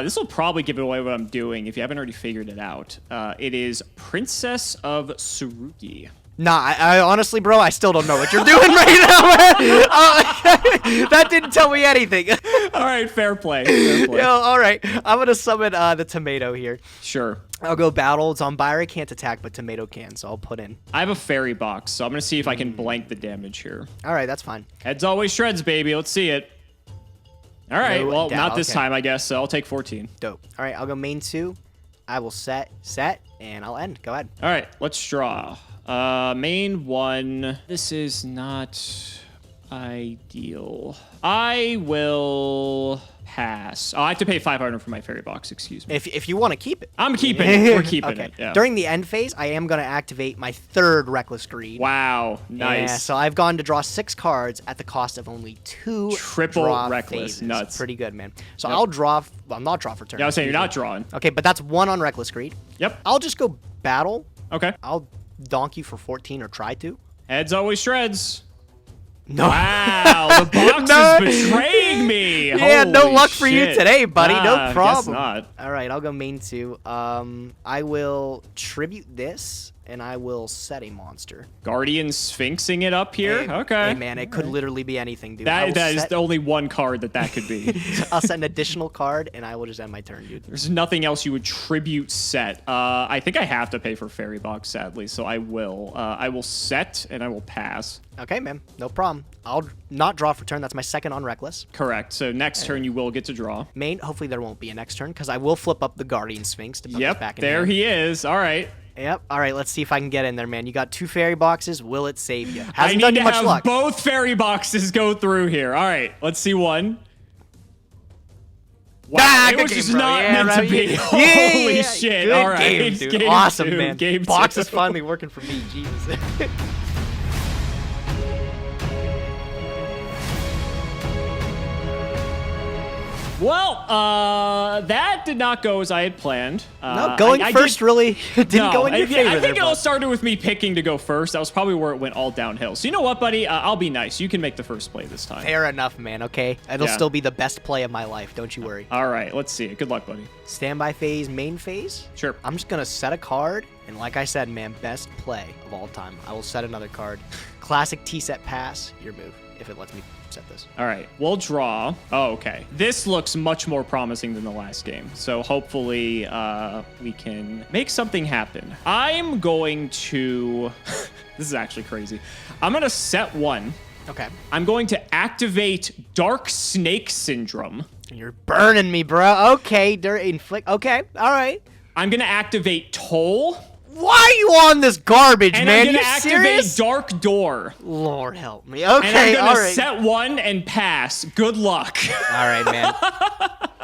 This will probably give away what I'm doing if you haven't already figured it out. It is Princess of Tsurugi. Nah, I honestly, bro, I still don't know what you're doing right now. That didn't tell me anything. All right, fair play. Fair play. Yo, all right, I'm going to summon the Tomato here. Sure. I'll go battle. Zombira can't attack, but Tomato can, so I'll put in. I have a fairy box, so I'm going to see if I can blank the damage here. All right, that's fine. Heads always shreds, baby. Let's see it. All right, No well, doubt, not this okay. time, I guess, so I'll take 14. Dope. All right, I'll go main 2. I will set, and I'll end. Go ahead. All right, let's draw. Main 1. This is not ideal. I will pass. Oh, I have to pay 500 for my fairy box, excuse me. If you want to keep it. I'm keeping it. We're keeping Okay. it. Yeah. During the end phase, I am going to activate my 3rd Reckless Greed. Wow, nice. Yeah, so I've gone to draw 6 cards at the cost of only 2 Triple draw reckless, phases. nuts. Pretty good, man. So Yep. I'll draw, well, not draw for turn. Yeah, I was saying you're not drawing. Okay, but that's 1 on Reckless Greed. Yep. I'll just go battle. Okay. I'll donk you for 14 or try to. Heads always shreds. No. Wow, the box No. is betraying me. Yeah, no Holy luck for you shit. today, buddy. No Guess problem. not. All right, I'll go main 2. I will tribute this, and I will set a monster. Guardian Sphinxing it up here. Hey, Okay. Hey, man, it could literally be anything, dude. I will That is set- the only one card that could be. I'll set an additional card, and I will just end my turn, dude. There's nothing else you would tribute set. I think I have to pay for fairy box, sadly, so I will. I will set and I will pass. Okay, man, no problem. I'll not draw for turn. That's my 2nd on Reckless. Correct. So next turn you will get to draw. Main, hopefully there won't be a next turn, because I will flip up the Guardian Sphinx to put this Yep. back in There hand. he is. All right. Yep. All right, let's see if I can get in there, man. You got 2 fairy boxes. Will it save you? I Hasn't need done to you much have luck. both fairy boxes go through here. All right. Let's see one. Wow, it good was game, just bro. not Yeah, meant bro. to be. Yeah, Holy yeah. shit. Good All right. game, It's dude. game Awesome, two. man. Game Box two. is finally working for me. Jesus. Well, that did not go as I had planned. No, going first really didn't go in your favor. I think it all bud. started with me picking to go first. That was probably where it went all downhill. So you know what, buddy? I'll be nice. You can make the first play this time. Fair enough, man. Okay, it'll Yeah. still be the best play of my life. Don't you worry. All right, let's see it. Good luck, buddy. Standby phase, main phase. Sure. I'm just gonna set a card, and like I said, man, best play of all time. I will set another card. Classic T-set pass. Your move, if it lets me set this. All right, we'll draw. Oh, okay. This looks much more promising than the last game. So hopefully we can make something happen. I'm going to... This is actually crazy. I'm going to set one. Okay. I'm going to activate Dark Snake Syndrome. You're burning me, bro. Okay, inflict. Okay, all right. I'm going to activate Toll. Why are you on this garbage, And man? I'm going You to activate serious? Dark Door. Lord help me. And Okay, I'm all going to right. set one and pass. Good luck. All right, man.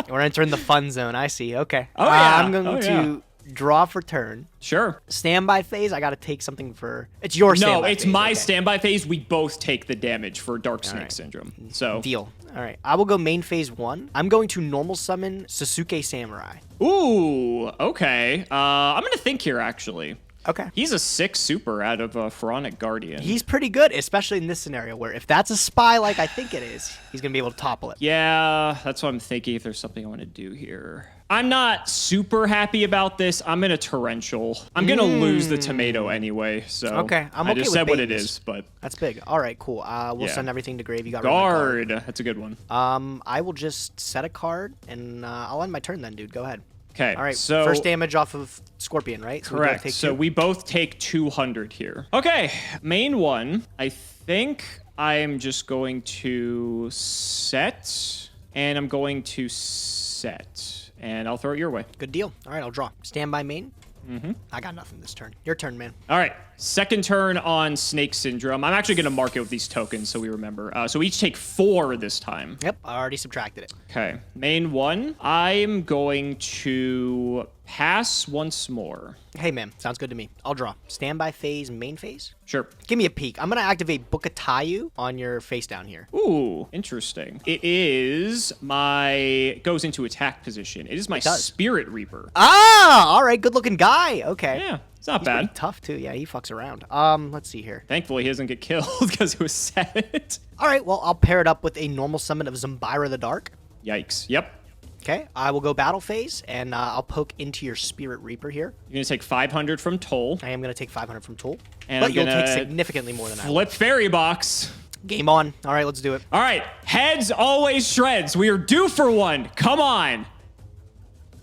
We're entering the fun zone. I see. Okay. Oh, yeah. I'm going to draw for turn. Sure. Standby phase. I got to take something for. It's your standby. No, it's phase. my Okay. standby phase. We both take the damage for Dark Snake right. Syndrome. So Deal. All right. I will go main phase 1. I'm going to normal summon Sasuke Samurai. Ooh, okay. I'm gonna think here actually. Okay. He's a 6 super out of Pharaonic Guardian. He's pretty good, especially in this scenario where if that's a spy like I think it is, he's going to be able to topple it. Yeah, that's what I'm thinking. If there's something I want to do here. I'm not super happy about this. I'm in a torrential. I'm gonna lose the tomato anyway, so Okay, I'm I okay just with said what it baiting is, but That's big. All right, cool. We'll Yeah. send everything to grave. You got rid of my card. guard. That's a good one. I will just set a card, and I'll end my turn then, dude. Go ahead. Okay, All right, so first damage off of Scorpion, right? So we both correct. take So two. we both take 200 here. Okay, main one. I think I'm just going to set, and I'm going to set, and I'll throw it your way. Good deal. All right, I'll draw. Standby main. I got nothing this turn. Your turn, man. All right, second turn on Snake Syndrome. I'm actually going to mark it with these tokens so we remember. So we each take 4 this time. Yep, I already subtracted it. Okay, main one. I'm going to pass once more. Hey, man, sounds good to me. I'll draw. Standby phase, main phase. Sure. Give me a peek. I'm going to activate Bukatayu on your face down here. Ooh, interesting. It is my... goes into attack position. It is my does. Spirit Reaper. Ah, all right, good looking guy. Okay. Yeah, it's not He's pretty bad. tough, too. Yeah, he fucks around. Let's see here. Thankfully, he doesn't get killed because it was set. All right, well, I'll pair it up with a normal summon of Zumbira the Dark. Yikes. Yep. Okay, I will go battle phase, and I'll poke into your Spirit Reaper here. You're going to take 500 from Toll. I am going to take 500 from Tool, And but I'm you'll gonna take significantly more than I will. Flip Fairy Box. Game on. All right, let's do it. All right, heads always shreds. We are due for one. Come on.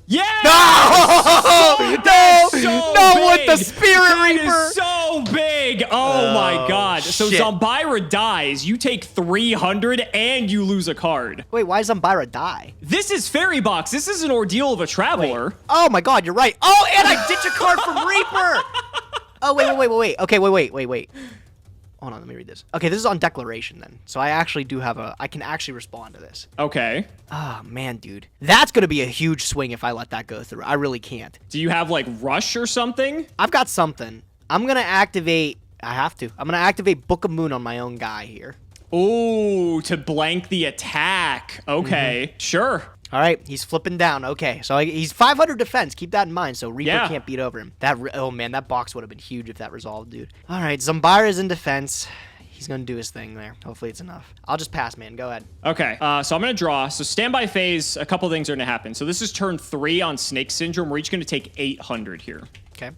Yeah! No! No, with the Spirit Reaper! Is so big. Oh my god. So shit. Zombira dies. You take 300 and you lose a card. Wait, why does Zumbira die? This is Fairy Box. This is an ordeal of a traveler. Oh my god, you're right. Oh, and I ditch a card from Reaper! Oh, wait. Okay, wait. Hold on, let me read this. Okay, this is on declaration then. So I actually do have I can actually respond to this. Okay. Oh, man, dude. That's going to be a huge swing if I let that go through. I really can't. Do you have like Rush or something? I've got something. I'm going to activate... I have to. I'm going to activate Book of Moon on my own guy here. Ooh, to blank the attack. Okay, sure. All right, he's flipping down. Okay, so he's 500 defense. Keep that in mind, so Reaper Yeah. can't beat over him. Oh, man, that box would have been huge if that resolved, dude. All right, Zumbira's in defense. He's going to do his thing there. Hopefully it's enough. I'll just pass, man. Go ahead. Okay, so I'm going to draw. So standby phase, a couple things are going to happen. So this is turn 3 on Snake Syndrome. We're each going to take 800 here. Okay.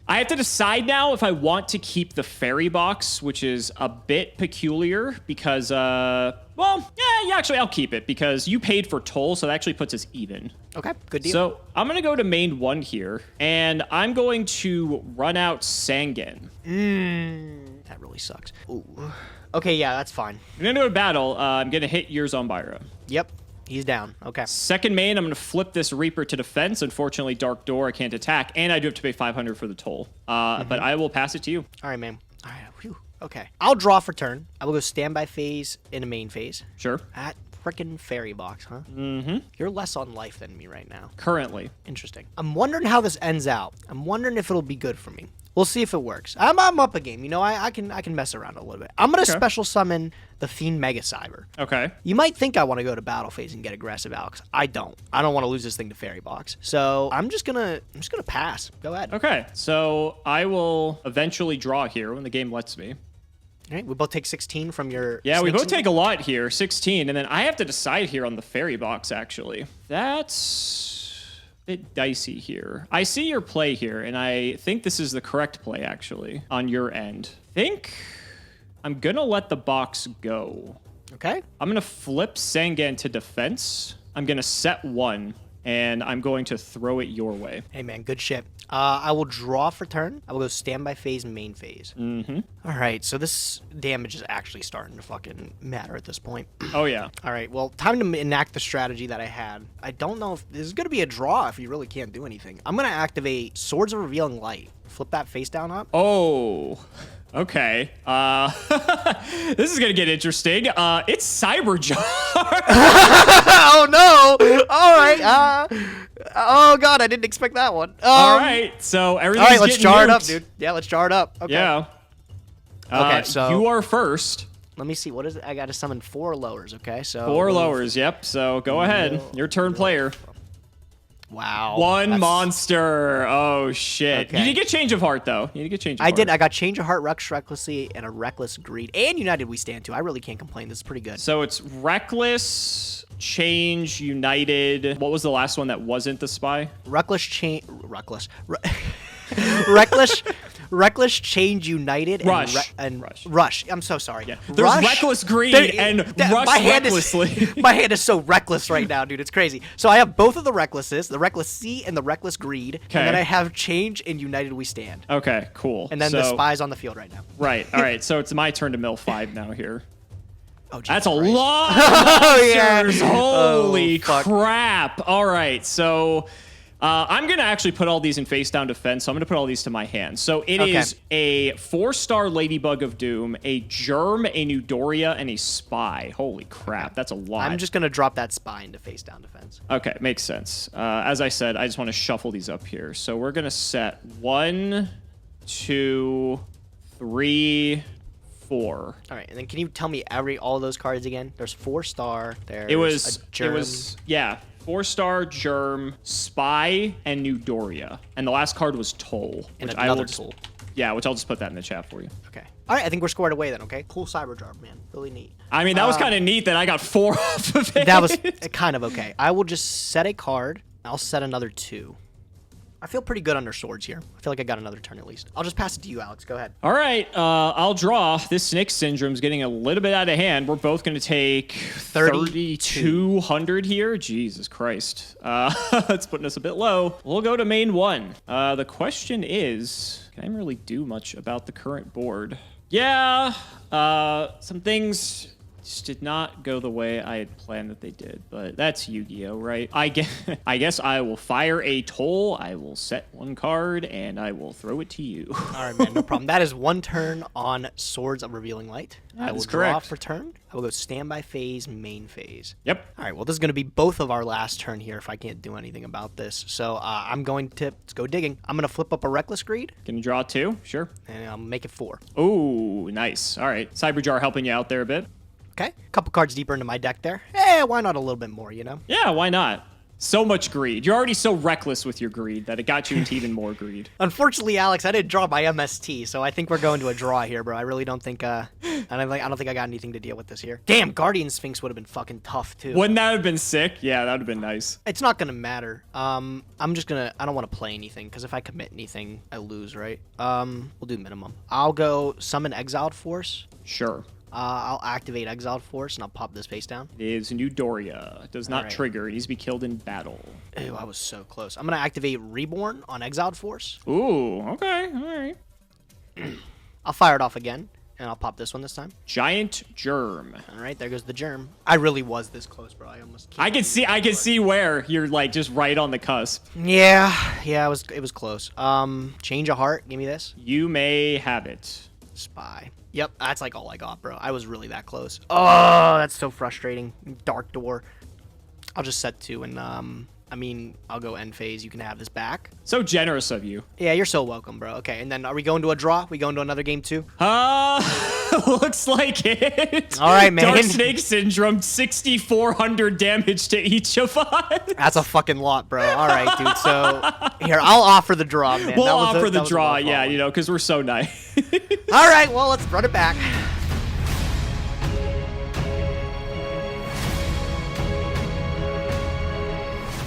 I have to decide now if I want to keep the Fairy Box, which is a bit peculiar because, actually, I'll keep it because you paid for Toll, so that actually puts us even. Okay, good deal. So I'm going to go to main 1 here, and I'm going to run out Sangen. That really sucks. Ooh. Okay, yeah, that's fine. I'm going to go to battle. I'm going to hit your Zombira. Yep, he's down. Okay. Second main, I'm going to flip this Reaper to defense. Unfortunately, Dark Door, I can't attack, and I do have to pay 500 for the Toll. But I will pass it to you. All right, man. All right, whew. Okay. I'll draw for turn. I will go standby phase in a main phase. Sure. frickin' fairy box, huh? Mm-hmm. You're less on life than me right now. Currently. Interesting. I'm wondering how this ends out. I'm wondering if it'll be good for me. We'll see if it works. I'm up a game. You know, I can mess around a little bit. I'm gonna special summon the Fiend Mega Cyber. Okay. You might think I want to go to battle phase and get aggressive, Alex. I don't. I don't want to lose this thing to Fairy Box. So I'm just gonna pass. Go ahead. Okay. So I will eventually draw here when the game lets me. All right. We both take 16 from your. Yeah, we both take a lot here. 16, and then I have to decide here on the Fairy Box. Actually, that's bit dicey here. I see your play here, and I think this is the correct play, actually, on your end. Think I'm going to let the box go. Okay. I'm going to flip Sangan to defense. I'm going to set 1, and I'm going to throw it your way. Hey, man, good shit. I will draw for turn. I will go standby phase, main phase. Mm-hmm. All right, so this damage is actually starting to fucking matter at this point. Oh, yeah. All right, well, time to enact the strategy that I had. I don't know if this is going to be a draw if you really can't do anything. I'm going to activate Swords of Revealing Light. Flip that face down up. Oh, okay. This is going to get interesting. It's Cyberjar. Oh, no. All right. Oh, God, I didn't expect that one. All right, so everything's all right, let's jar it up, nuked. dude. Yeah, let's jar it up. Okay. Yeah. Okay, so you are first. let me see. What is it? I got to summon 4 lowers. Okay, so 4 lowers. Yep. So go ahead. Your turn, player. Wow. One monster. Oh shit. Okay. You did get change of heart though. You did get change of I heart. did. I got Change of Heart, Recklessly, and a Reckless Greed. And United We Stand too. I really can't complain. This is pretty good. So it's reckless, change, united. What was the last one that wasn't the spy? Reckless, Reckless, Change, United, Rush. and Rush. I'm so sorry. Yeah. There's Rush, reckless greed and rush recklessly. My hand is so reckless right now, dude. It's crazy. So I have both of the Recklesses, the Reckless C and the Reckless Greed. Okay. And then I have Change and United We Stand. Okay, cool. And then the spy's on the field right now. Right. All right. So it's my turn to mill 5 now here. Oh, Jesus That's a Christ. lot of monsters. Yeah. Holy fuck. crap. All right. So I'm going to actually put all these in face down defense. So I'm going to put all these to my hand. So it is a 4-star Ladybug of Doom, a Germ, a Newdoria, and a Spy. Holy crap. That's a lot. I'm just going to drop that spy into face down defense. Okay. Makes sense. As I said, I just want to shuffle these up here. So we're going to set 1, 2, 3, 4. All right, and then can you tell me all of those cards again? There's 4-star. There's It was, a Germ. yeah, 4-star Germ, Spy, and Newdoria. And the last card was Toll. And which another Toll. Yeah, which I'll just put that in the chat for you. Okay. All right, I think we're squared away then, okay? Cool Cyberjar, man. Really neat. I mean, that was kind of neat that I got 4 off of it. That was kind of okay. I will just set a card. I'll set another 2. I feel pretty good under swords here. I feel like I got another turn at least. I'll just pass it to you, Alex. Go ahead. All right, I'll draw. This Snick Syndrome's getting a little bit out of hand. We're both going to take 3,200 here. Jesus Christ. That's putting us a bit low. We'll go to main 1. The question is, can I really do much about the current board? Yeah, some things just did not go the way I had planned that they did, but that's Yu-Gi-Oh, right? I guess I will fire a Toll, I will set 1 card, and I will throw it to you. All right, man, no problem. That is 1 turn on Swords of Revealing Light. I will draw for turn. I will go standby phase, main phase. Yep. All right, well, this is going to be both of our last turn here if I can't do anything about this. So I'm going to let's go digging. I'm going to flip up a Reckless Greed. Can you draw 2? Sure. And I'll make it 4. Ooh, nice. All right. Cyberjar helping you out there a bit. Okay, a couple cards deeper into my deck there. Why not a little bit more, you know? Yeah, why not? So much greed. You're already so reckless with your greed that it got you into even more greed. Unfortunately, Alex, I didn't draw my MST, so I think we're going to a draw here, bro. I really don't think I don't think I got anything to deal with this here. Damn, Guardian Sphinx would have been fucking tough too. Wouldn't that have been sick? Yeah, that would have been nice. It's not gonna matter. I'm just gonna. I don't want to play anything because if I commit anything, I lose, right? We'll do minimum. I'll go summon Exiled Force. Sure. I'll activate Exiled Force and I'll pop this face down. It is Newdoria. Does not trigger. It needs to be killed in battle. Ew, I was so close. I'm gonna activate Reborn on Exiled Force. Ooh, okay, all right. I'll fire it off again, and I'll pop this one this time. Giant Germ. All right, there goes the Germ. I really was this close, bro. I almost. I can see where you're like just right on the cusp. Yeah, it was close. Change of Heart. Give me this. You may have it. Spy. Yep, that's like all I got, bro. I was really that close. Oh, that's so frustrating. Dark Door. I'll just set 2 and, I mean, I'll go end phase. You can have this back. So generous of you. Yeah, you're so welcome, bro. Okay, and then are we going to a draw? We going to another game too? Looks like it. All right, man. Dark Snake Syndrome, 6,400 damage to each of us. That's a fucking lot, bro. All right, dude. So here, I'll offer the draw, man. We'll offer the draw, yeah, you know, because we're so nice. All right, well, let's run it back.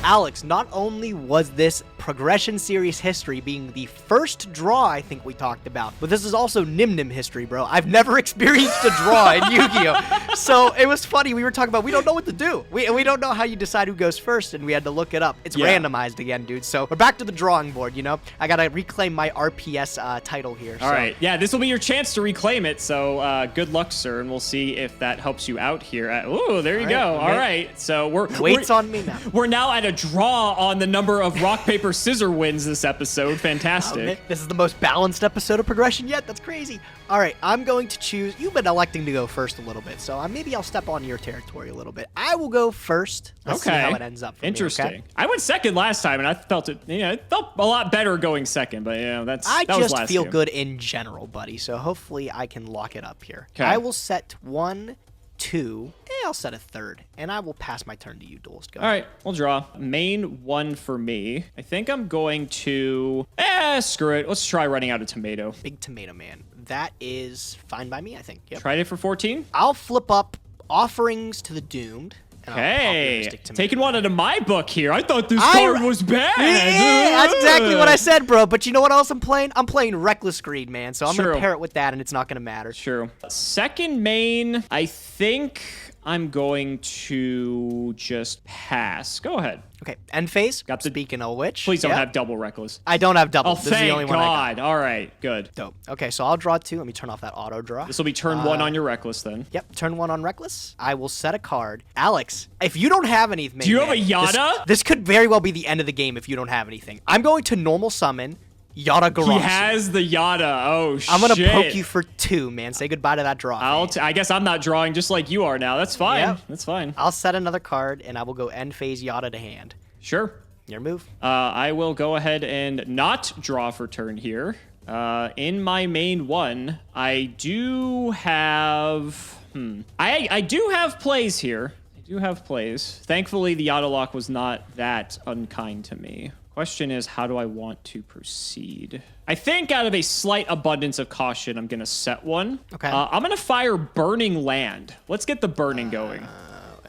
Alex, not only was this Progression Series history being the first draw I think we talked about, but this is also Nymnum history, bro. I've never experienced a draw in Yu-Gi-Oh! So it was funny. We were talking about we don't know what to do. We don't know how you decide who goes first, and we had to look it up. It's randomized again, dude. So we're back to the drawing board, you know? I gotta reclaim my RPS title here. All right. Yeah, this will be your chance to reclaim it, so good luck, sir, and we'll see if that helps you out here. Ooh, there you go. All right. So Weight's on me now. We're now at a draw on the number of rock, paper, scissor wins this episode. Fantastic. This is the most balanced episode of Progression yet. That's crazy. All right, I'm going to choose. You've been electing to go first a little bit, so maybe I'll step on your territory a little bit. I will go first. Let's see how it ends up for Interesting. me, okay? I went second last time, and I felt it. You know, it felt a lot better going second, but that was last I just feel game. good in general, buddy. So hopefully I can lock it up here. Okay. I will set 1, 2. I'll set a 3rd, and I will pass my turn to you, Duelist. Go. All right, we'll draw. Main 1 for me. I think I'm going to... screw it. Let's try running out a tomato. Big tomato man. That is fine by me, I think. Yep. Tried it for 14. I'll flip up Offerings to the Doomed. Hey, taking one out of my book here. I thought this card was bad. Yeah, that's exactly what I said, bro. But you know what else I'm playing? I'm playing Reckless Greed, man. So I'm going to pair it with that, and it's not going to matter. True. Second main, I think I'm going to just pass. Go ahead. Okay, end phase. Speaking of which. Please don't have double Reckless. I don't have double. Oh, this is the only one I got. All right, good. Dope. Okay, so I'll draw 2. Let me turn off that auto draw. This will be turn 1 on your Reckless then. Yep, turn 1 on Reckless. I will set a card. Alex, if you don't have anything... Do you have a Yada? This could very well be the end of the game if you don't have anything. I'm going to normal summon Yada Garasu. He has the Yada. Oh, shit. I'm going to poke you for 2, man. Say goodbye to that draw. I guess I'm not drawing just like you are now. That's fine. Yep. That's fine. I'll set another card, and I will go end phase Yada to hand. Sure. Your move. I will go ahead and not draw for turn here. In my main 1, I do have... I do have plays here. I do have plays. Thankfully, the Yada lock was not that unkind to me. Question is, how do I want to proceed? I think out of a slight abundance of caution, I'm going to set one. Okay. I'm going to fire Burning Land. Let's get the burning going.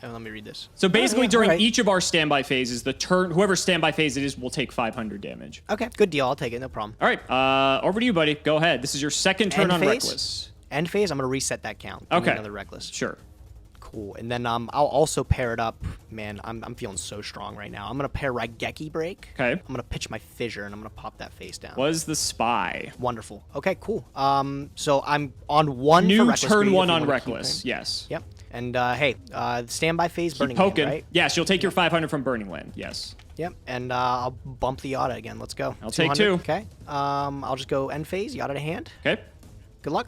Let me read this. So basically, during each of our standby phases, whoever standby phase it is will take 500 damage. Okay, good deal. I'll take it. No problem. All right, over to you, buddy. Go ahead. This is your second turn on Reckless. End phase, I'm going to reset that count. Give me another Reckless. Sure. Cool. And then I'll also pair it up. Man, I'm feeling so strong right now. I'm going to pair Raigeki Break. Okay. I'm going to pitch my Fissure, and I'm going to pop that face down. Was the Spy. Wonderful. Okay, cool. So I'm on 1 New for Reckless. turn 1 on Reckless. Yes. Yep. And hey, standby phase Keep Burning poking. Land, right? Yes, you'll take your 500 from Burning Land. Yes. Yep. And I'll bump the Yada again. Let's go. I'll take 2. Okay. I'll just go end phase, Yada to hand. Okay. Good luck.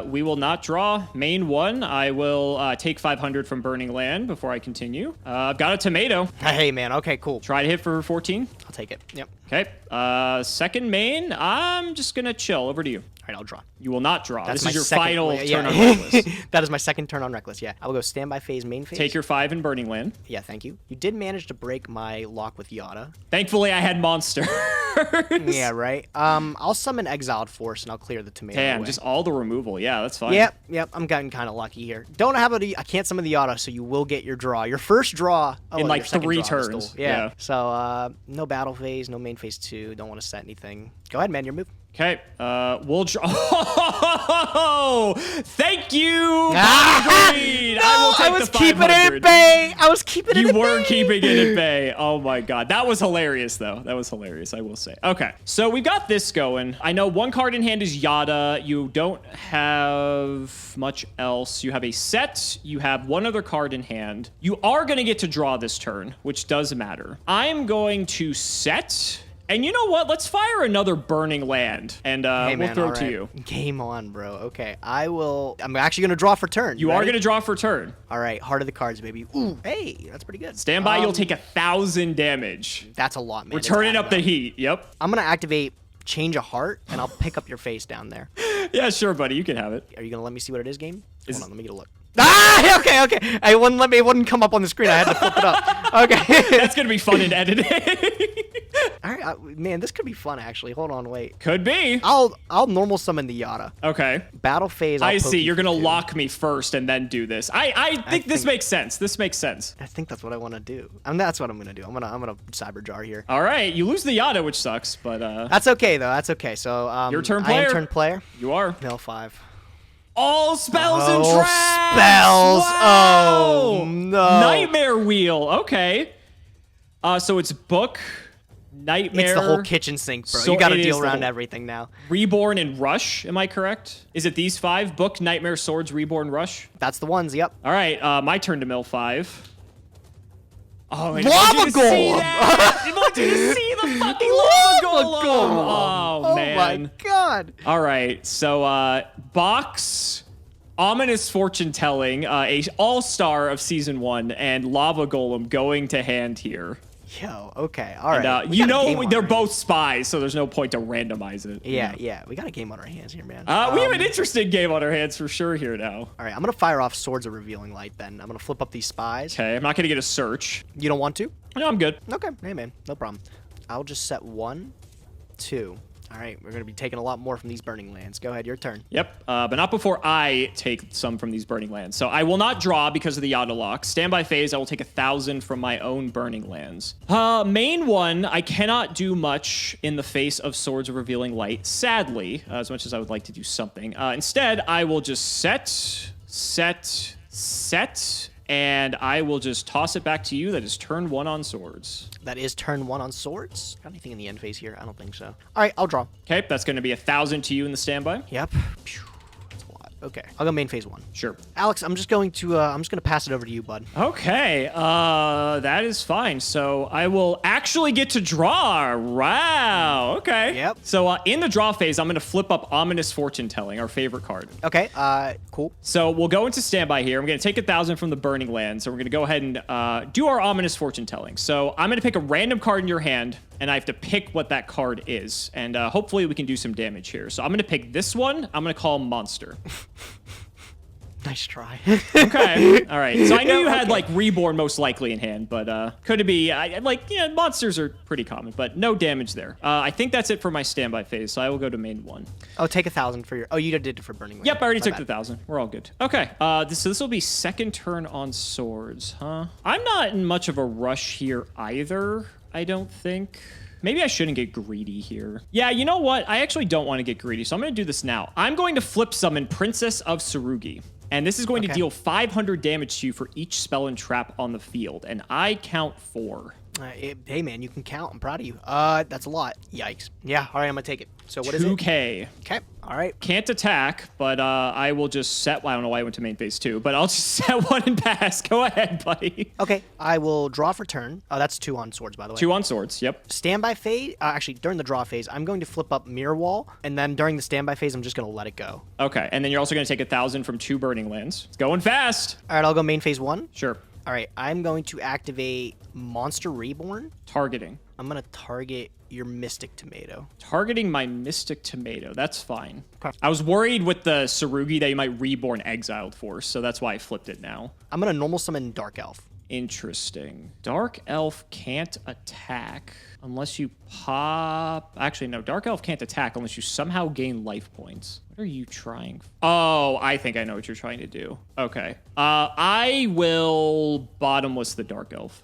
We will not draw. Main 1, I will take 500 from Burning Land before I continue. I've got a tomato. Hey, man. Okay, cool. Try to hit for 14. I'll take it. Yep. Okay. Second main, I'm just going to chill. Over to you. All right, I'll draw. You will not draw. That's this is your second, final turn on Reckless. That is my second turn on Reckless, yeah. I will go standby phase, main phase. Take your 5 in Burning Land. Yeah, thank you. You did manage to break my lock with Yada. Thankfully, I had Monster. Yeah, right. I'll summon Exiled Force, and I'll clear the tomato Damn, away. just all the removal. Yeah, that's fine. Yep. I'm getting kind of lucky here. Don't have I can't summon the Yada, so you will get your draw. Your first draw. In like your 3 draw turns. Yeah. So, no battle phase, no main phase 2. Don't want to set anything. Go ahead, man. Your move. Okay, we'll draw. Oh, thank you. No, I was keeping it at bay. I was keeping it at bay. You were keeping it at bay. Oh my god, that was hilarious though. That was hilarious, I will say. Okay, so we've got this going. I know 1 card in hand is Yada. You don't have much else. You have a set. You have 1 other card in hand. You are going to get to draw this turn, which does matter. I'm going to set. And you know what? Let's fire another Burning Land, and Hey, man, we'll throw it to right. you. Game on, bro. Okay, I'm actually gonna draw for turn. You are going to draw for turn. All right, heart of the cards, baby. Ooh, hey, that's pretty good. Stand by, you'll take 1,000 damage. That's a lot, man. We're turning up the heat. Yep. I'm gonna activate change a heart, and I'll pick up your face down there. Yeah, sure, buddy. You can have it. Are you gonna let me see what it is, game? Hold on, let me get a look. Ah, okay. It wouldn't come up on the screen. I had to flip it up. Okay. That's gonna be fun in editing. All right, man, this could be fun actually. Hold on, wait. Could be. I'll normal summon the Yada. Okay. Battle phase. I see. You're gonna lock me first and then do this. I think this makes sense. This makes sense. I think that's what I want to do. That's what I'm gonna do. I'm gonna cyber jar here. All right. You lose the Yada, which sucks, but That's okay though. That's okay. So your turn, player. I am turn player. You are. Mill 5. All spells and traps. Spells. Wow. Oh no. Nightmare wheel. Okay. So it's book. Nightmare. It's the whole kitchen sink, bro. So you got to it deal is around everything now. Reborn and Rush. Am I correct? Is it these 5? Book, Nightmare, Swords, Reborn, Rush. That's the ones. Yep. All right. My turn to mill 5. Oh, and Lava Golem! I want you to see the fucking Lava Golem! Oh, man. Oh, my God. All right. So, Box, Ominous Fortune Telling, a all-star of Season 1, and Lava Golem going to hand here. Yo, okay, all right. And, you know they're both spies, so there's no point to randomize it. Yeah, we got a game on our hands here, man. We have an interesting game on our hands for sure here now. All right, I'm going to fire off Swords of Revealing Light then. I'm going to flip up these spies. Okay, I'm not going to get a search. You don't want to? No, I'm good. Okay, hey, man, no problem. I'll just set 1, 2. All right, we're going to be taking a lot more from these Burning Lands. Go ahead, your turn. Yep, but not before I take some from these Burning Lands. So I will not draw because of the Yada lock. Standby phase, I will take 1,000 from my own Burning Lands. Main one, I cannot do much in the face of Swords of Revealing Light, sadly, as much as I would like to do something. Instead, I will just set, and I will just toss it back to you. That is turn 1 on Swords. That is turn 1 on Swords. Got anything in the end phase here? I don't think so. All right, I'll draw. Okay, that's going to be 1,000 to you in the standby. Yep. Phew, that's a lot. Okay, I'll go main phase 1. Sure. Alex, I'm just going to pass it over to you, bud. Okay, that is fine. So I will actually get to draw. Wow. Okay. Yep. So in the draw phase, I'm going to flip up Ominous Fortune Telling, our favorite card. Okay. Cool. So we'll go into standby here. I'm going to take 1,000 from the Burning Land. So we're going to go ahead and do our Ominous Fortune Telling. So I'm going to pick a random card in your hand, and I have to pick what that card is. And hopefully we can do some damage here. So I'm going to pick this one. I'm going to call Monster. Nice try. Okay. All right. So I knew you had like Reborn most likely in hand, but could it be monsters are pretty common, but no damage there. I think that's it for my standby phase. So I will go to main 1. Oh, take 1,000 for your. Oh, you did it for Burning Land. Yep, I already took bad. the 1,000. We're all good. Okay. This will be second turn on Swords, huh? I'm not in much of a rush here either. I don't think. Maybe I shouldn't get greedy here. Yeah, you know what? I actually don't want to get greedy, so I'm going to do this now. I'm going to flip summon Princess of Tsurugi. And this is going to deal 500 damage to you for each spell and trap on the field. And I count 4. Hey, man, you can count. I'm proud of you. That's a lot. Yikes. Yeah, all right, I'm going to take it. So what is it? 2K. Okay, all right. Can't attack, but I will just set... Well, I don't know why I went to main phase 2, but I'll just set 1 and pass. Go ahead, buddy. Okay, I will draw for turn. Oh, that's 2 on Swords, by the way. 2 on Swords, yep. Standby phase... actually, during the draw phase, I'm going to flip up Mirror Wall, and then during the standby phase, I'm just going to let it go. Okay, and then you're also going to take 1,000 from 2 Burning Lands. It's going fast. All right, I'll go main phase 1. Sure. All right, I'm going to activate Monster Reborn. Targeting. I'm going to target your Mystic Tomato. Targeting my Mystic Tomato. That's fine. Okay. I was worried with the Tsurugi that you might Reborn Exiled Force, so that's why I flipped it now. I'm going to normal summon Dark Elf. Interesting. Dark Elf can't attack unless you pop... Actually, no. Dark Elf can't attack unless you somehow gain life points. What are you trying... Oh, I think I know what you're trying to do. Okay. I will bottomless the Dark Elf.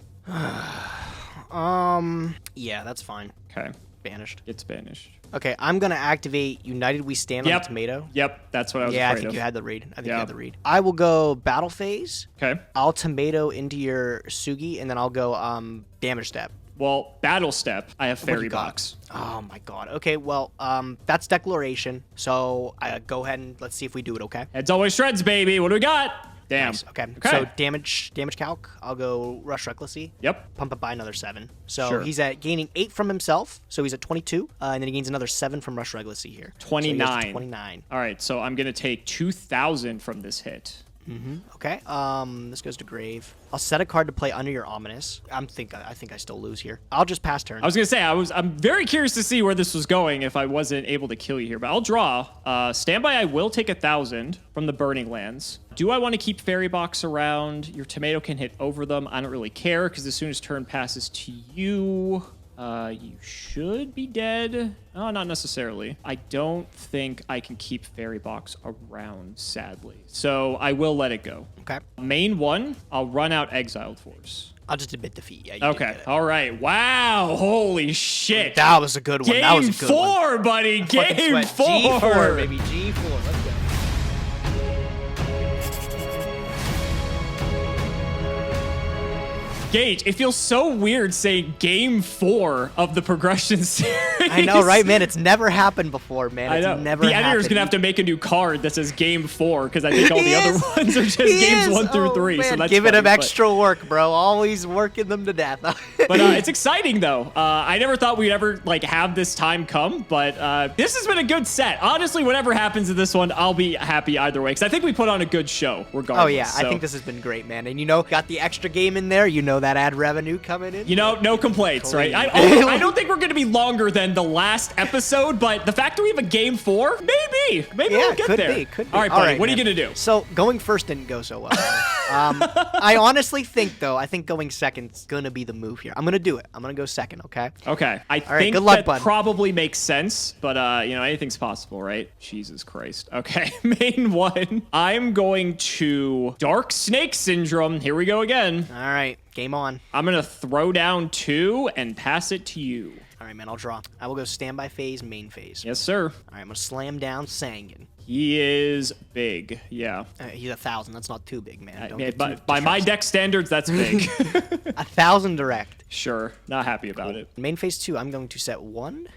Yeah, that's fine. Okay. Banished. It's banished. Okay, I'm going to activate United We Stand on the Tomato. Yep, that's what I was Yeah, I afraid think of. you had the read. I think you had the read. I will go Battle Phase. Okay. I'll Tomato into your Sugi, and then I'll go Damage Step. Well, Battle Step, I have What do Fairy you got? Box. Oh my god. Okay, well, that's Declaration. So go ahead and let's see if we do it, okay? It's always shreds, baby. What do we got? Damn. Nice. Okay. So damage calc. I'll go Rush Recklessy. Yep. Pump it by another 7. So Sure. he's at gaining 8 from himself. So he's at 22. And then he gains another 7 from Rush Recklessy here. 29. So 29. All right. So I'm going to take 2,000 from this hit. Okay. This goes to Grave. I'll set a card to play under your Ominous. I think I still lose here. I'll just pass turn. I was gonna say I'm very curious to see where this was going if I wasn't able to kill you here, but I'll draw. Standby. I will take 1,000 from the Burning Lands. Do I want to keep Fairy Box around? Your tomato can hit over them. I don't really care because as soon as turn passes to you, you should be dead. Oh, not necessarily. I don't think I can keep Fairy Box around, sadly. So I will let it go. Okay. Main 1, I'll run out Exiled Force. I'll just admit defeat. Yeah. Okay. All right. Wow. Holy shit. That was a good one. That was a good one. Game 4, buddy. Game 4. G4, baby. G4. Let's go. Gage, it feels so weird saying game 4 of the progression series. I know, right, man? It's never happened before, man. It's never happened. The editor's going to have to make a new card that says game 4 because I think all the other ones are just games 1 through 3. Man, so that's giving funny, him extra work, bro. Always working them to death. But it's exciting, though. I never thought we'd ever have this time come, but this has been a good set. Honestly, whatever happens in this one, I'll be happy either way because I think we put on a good show regardless. Oh, yeah. I think this has been great, man. And, got the extra game in there. That ad revenue coming in. No complaints, right? I don't think we're going to be longer than the last episode, but the fact that we have a game 4, maybe we'll get there. Could be. All right, buddy, what are you going to do? So going first didn't go so well. I honestly think, though, going second's going to be the move here. I'm going to do it. I'm going to go second, okay? Okay. I think good luck, that bud. probably makes sense, but, anything's possible, right? Jesus Christ. Okay, main 1. I'm going to Dark Snake Syndrome. Here we go again. All right, game on. I'm going to throw down 2 and pass it to you. All right, man, I'll draw. I will go standby phase, main phase. Yes, sir. All right, I'm going to slam down Sangan. He is big, yeah. He's 1,000. That's not too big, man. By my deck standards, that's big. 1,000 direct. Sure, not happy about it. Main phase 2, I'm going to set 1.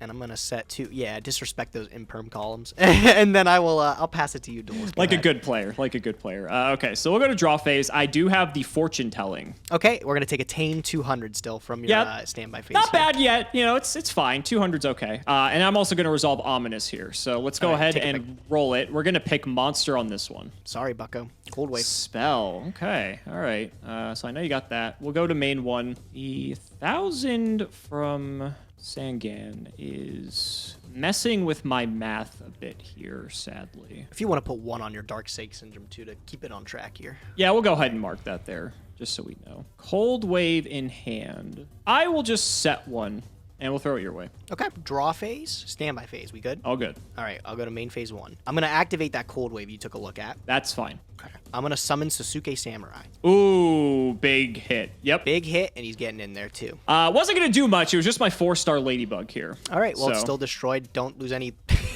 And I'm going to set 2. Yeah, disrespect those imperm columns. And then I'll pass it to you, Duel. Like a good player. Okay, so we'll go to draw phase. I do have the fortune telling. Okay, we're going to take a tame 200 still from your standby phase. Not bad yet. It's fine. 200's okay. And I'm also going to resolve Ominous here. So let's go ahead and roll it. We're going to pick Monster on this one. Sorry, bucko. Cold Wave. Spell. Okay. All right. So I know you got that. We'll go to main 1. The 1,000 from Sangan is messing with my math a bit here, sadly. If you want to put 1 on your Dark Snake Syndrome, too, to keep it on track here. Yeah, we'll go ahead and mark that there, just so we know. Cold Wave in hand. I will just set 1, and we'll throw it your way. Okay, draw phase, standby phase. We good? All good. All right, I'll go to main phase 1. I'm going to activate that Cold Wave you took a look at. That's fine. Okay. I'm going to summon Sasuke Samurai. Ooh, big hit. Yep. Big hit, and he's getting in there, too. Wasn't going to do much. It was just my 4-star Ladybug here. All right, well, it's still destroyed. Don't lose any...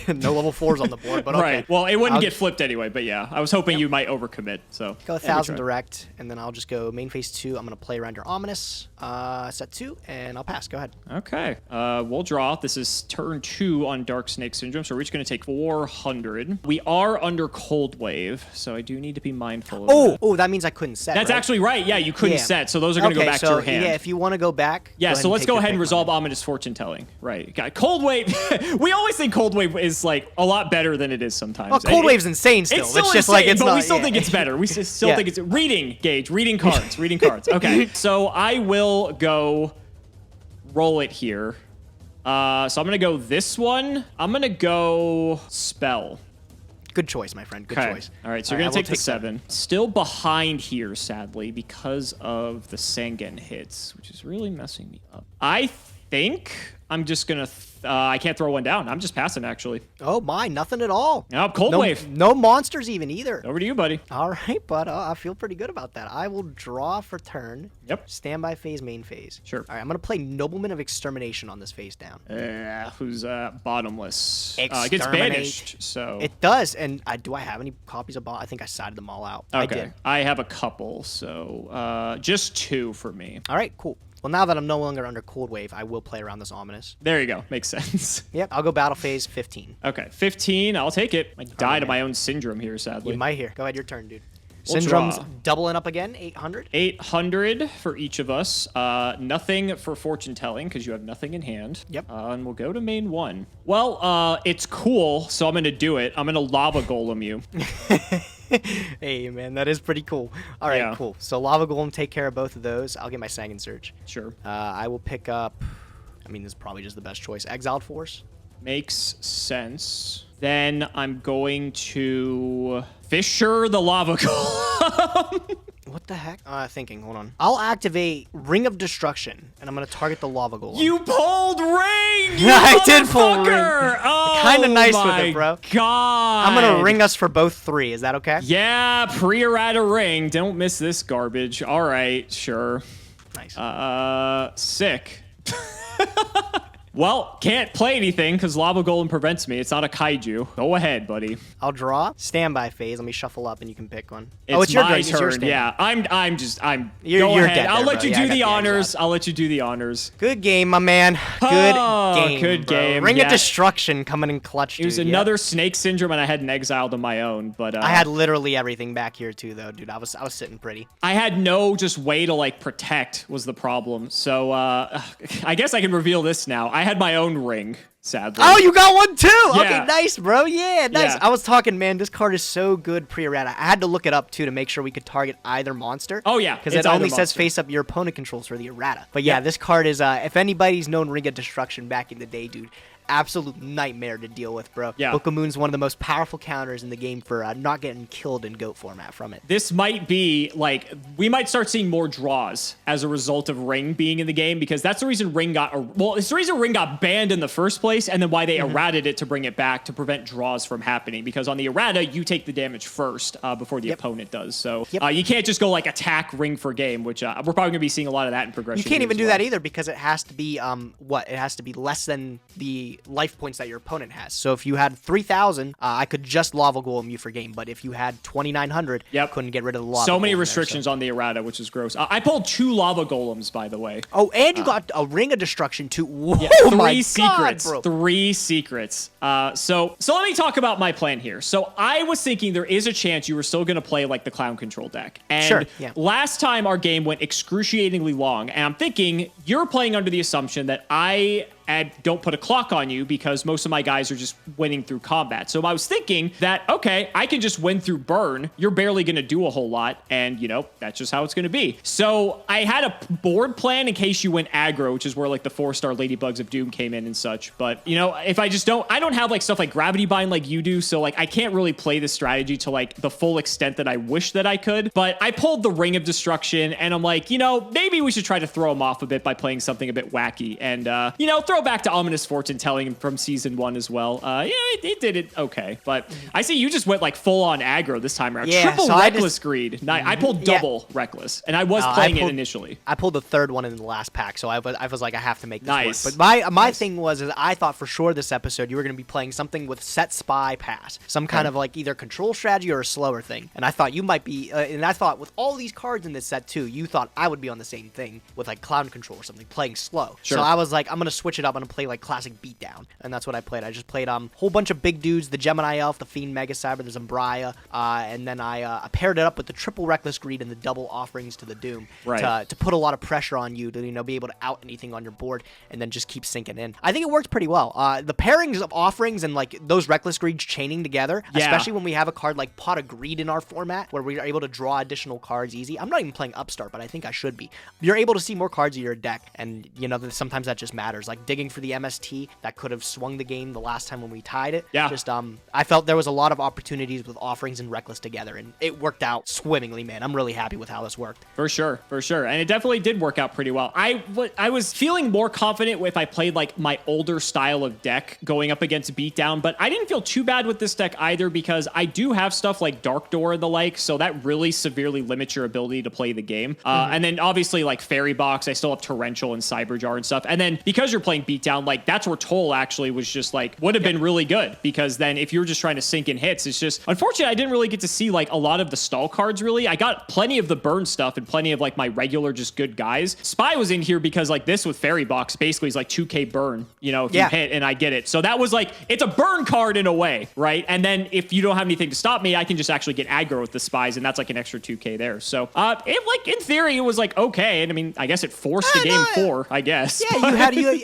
no level 4s on the board, but okay. Right. Well, it wouldn't get flipped anyway, but yeah. I was hoping you might overcommit, so... Go 1,000 direct, and then I'll just go main phase 2. I'm going to play around your Ominous. Set 2, and I'll pass. Go ahead. Okay. We'll draw. This is turn 2 on Dark Snake Syndrome, so we're just going to take 400. We are under Cold Wave, so I do need to be mindful of that. Oh, that means I couldn't set, That's actually right. Yeah, you couldn't set, so those are going to go back to your hand. Yeah, if you want to go back... Yeah, so let's go ahead and resolve Ominous Fortune Telling. Right. Got Cold Wave. We always think Cold Wave is, a lot better than it is sometimes. Well, Cold Wave's insane still. It's still just insane, it's but not, we still think it's better. We still think it's... Reading, Gage. Reading cards. Reading cards. Okay. So I will go roll it here. So I'm going to go this one. I'm going to go Spell. Good choice, my friend. Good choice. All right, so you're going to take the 7. Still behind here, sadly, because of the Sangan hits, which is really messing me up. I think I'm just going to... I can't throw 1 down. I'm just passing, actually. Oh, my. Nothing at all. No, Cold Wave. No monsters even either. Over to you, buddy. All right, bud. I feel pretty good about that. I will draw for turn. Yep. Standby phase, main phase. Sure. All right, I'm going to play Nobleman of Extermination on this phase down. Who's bottomless. It gets Exterminate. banished, so... It does, and do I have any copies of I think I sided them all out. Okay. I did. I have a couple, so just 2 for me. All right, cool. Well, now that I'm no longer under Cold Wave, I will play around this Ominous. There you go. Makes sense. Yep, I'll go Battle Phase 15. Okay, 15. I'll take it. I died of my own Syndrome here, sadly. You might hear. Go ahead, your turn, dude. We'll Syndrome's draw. doubling up again, 800. 800 for each of us. Nothing for fortune telling because you have nothing in hand. Yep. And we'll go to main 1. Well, it's cool, so I'm going to do it. I'm going to Lava Golem you. Hey, man, that is pretty cool. All right, Yeah. cool. So Lava Golem, take care of both of those. I'll get my Sanguine Surge. Sure. I will pick up, I mean, this is probably just the best choice. Exiled Force. Makes sense. Then I'm going to Fisher the Lava Golem. What the heck? Thinking, hold on. I'll activate Ring of Destruction, and I'm going to target the Lava Golem. You pulled Ring! I did pull Ring. Oh, Kind of nice with my it, bro. God. I'm going to ring us for both 3. Is that okay? Yeah, pre-errata ring. Don't miss this garbage. All right, sure. Nice. Sick. Well, can't play anything because Lava Golem prevents me. It's not a kaiju. Go ahead, buddy. I'll draw. Standby phase. Let me shuffle up and you can pick one. It's your my turn. It's your turn. stand. Yeah, You're go ahead. dead I'll there, let bro. you Yeah, I do got the the honors. exile. I'll let you do the honors. Good game, my man. Good game. Good bro. game. Ring Yeah. of Destruction coming in clutch, It was dude. another Snake Syndrome, and I had an exiled of my own. But I had literally everything back here too, though, dude. I was sitting pretty. I had no just way to like protect was the problem. So I guess I can reveal this now. I had my own ring. Sadly. Oh, you got one too. Yeah. Okay, nice, bro. Yeah, nice. Yeah. I was talking, man. This card is so good pre-errata. I had to look it up too to make sure we could target either monster. Oh yeah, because it's it only either says monster. face up your opponent controls for the errata. But yeah, Yeah. this card is. If anybody's known Ring of Destruction back in the day, dude. Absolute nightmare to deal with, bro. Yeah. Book of Moon's one of the most powerful counters in the game for not getting killed in GOAT format from it. This might be like we might start seeing more draws as a result of Ring being in the game because that's the reason Ring got it's the reason Ring got banned in the first place and then why they errated it to bring it back to prevent draws from happening because on the errata you take the damage first before the opponent does. So you can't just go like attack Ring for game, which we're probably gonna be seeing a lot of that in progression. You can't even as do well. that either because it has to be it has to be less than the life points that your opponent has. So if you had 3,000, I could just Lava Golem you for game. But if you had 2,900, couldn't get rid of the Lava So many Golem restrictions on the errata, which is gross. I pulled 2 Lava Golems, by the way. Oh, and you got a Ring of Destruction too. Whoa, Yeah, my secrets. God, bro. 3 secrets. So let me talk about my plan here. So I was thinking there is a chance you were still going to play like the Clown Control deck. And Sure, yeah. last time our game went excruciatingly long, and I'm thinking you're playing under the assumption that I don't put a clock on you because most of my guys are just winning through combat. So I was thinking that, okay, I can just win through burn. You're barely going to do a whole lot. And, you know, that's just how it's going to be. So I had a board plan in case you went aggro, which is where like the 4-star Ladybugs of Doom came in and such. But, you know, if I don't have like stuff like Gravity Bind like you do. So like I can't really play this strategy to like the full extent that I wish that I could. But I pulled the Ring of Destruction and I'm like, you know, maybe we should try to throw them off a bit by playing something a bit wacky. And, you know, throw back to Ominous Fortune Telling from season 1 as well. Yeah, it did it okay. But I see you just went like full on aggro this time around. Yeah, Triple so Reckless Greed. I pulled double Reckless. And I was playing it initially. I pulled the third one in the last pack, so I was like, I have to make this Nice. work. But my thing was is I thought for sure this episode you were going to be playing something with set spy pass. Some kind of like either control strategy or a slower thing. And I thought you might be, and I thought with all these cards in this set too, you thought I would be on the same thing with like Clown Control or something, playing slow. Sure. So I was like, I'm going to switch it up. I'm going to play like classic beatdown. And that's what I played. I just played a whole bunch of big dudes, the Gemini Elf, the Fiend Mega Cyber, the Zambria, and then I paired it up with the triple Reckless Greed and the double Offerings to the Doom to put a lot of pressure on you to, you know, be able to out anything on your board and then just keep sinking in. I think it worked pretty well. The pairings of Offerings and like those Reckless Greeds chaining together, especially when we have a card like Pot of Greed in our format where we are able to draw additional cards easy. I'm not even playing Upstart, but I think I should be. You're able to see more cards in your deck, and you know sometimes that just matters. Like digging for the MST that could have swung the game the last time when we tied it. Yeah. Just I felt there was a lot of opportunities with Offerings and Reckless together, and it worked out swimmingly, man. I'm really happy with how this worked. For sure. And it definitely did work out pretty well. I was feeling more confident if I played like my older style of deck going up against Beatdown, but I didn't feel too bad with this deck either because I do have stuff like Dark Door and the like, so that really severely limits your ability to play the game. And then obviously like Fairy Box, I still have Torrential and Cyberjar and stuff. And then because you're playing beatdown, like that's where Toll actually was just like, would have been really good, because then if you're just trying to sink in hits, it's just, unfortunately, I didn't really get to see like a lot of the stall cards really. I got plenty of the burn stuff and plenty of like my regular just good guys. Spy was in here because like this with Fairy Box basically is like 2k burn, you know, if you hit, and I get it. So that was like, it's a burn card in a way, right? And then if you don't have anything to stop me, I can just actually get aggro with the Spies, and that's like an extra 2k there. So it like in theory it was like okay, and I mean I guess it forced a game 4, I guess. Yeah,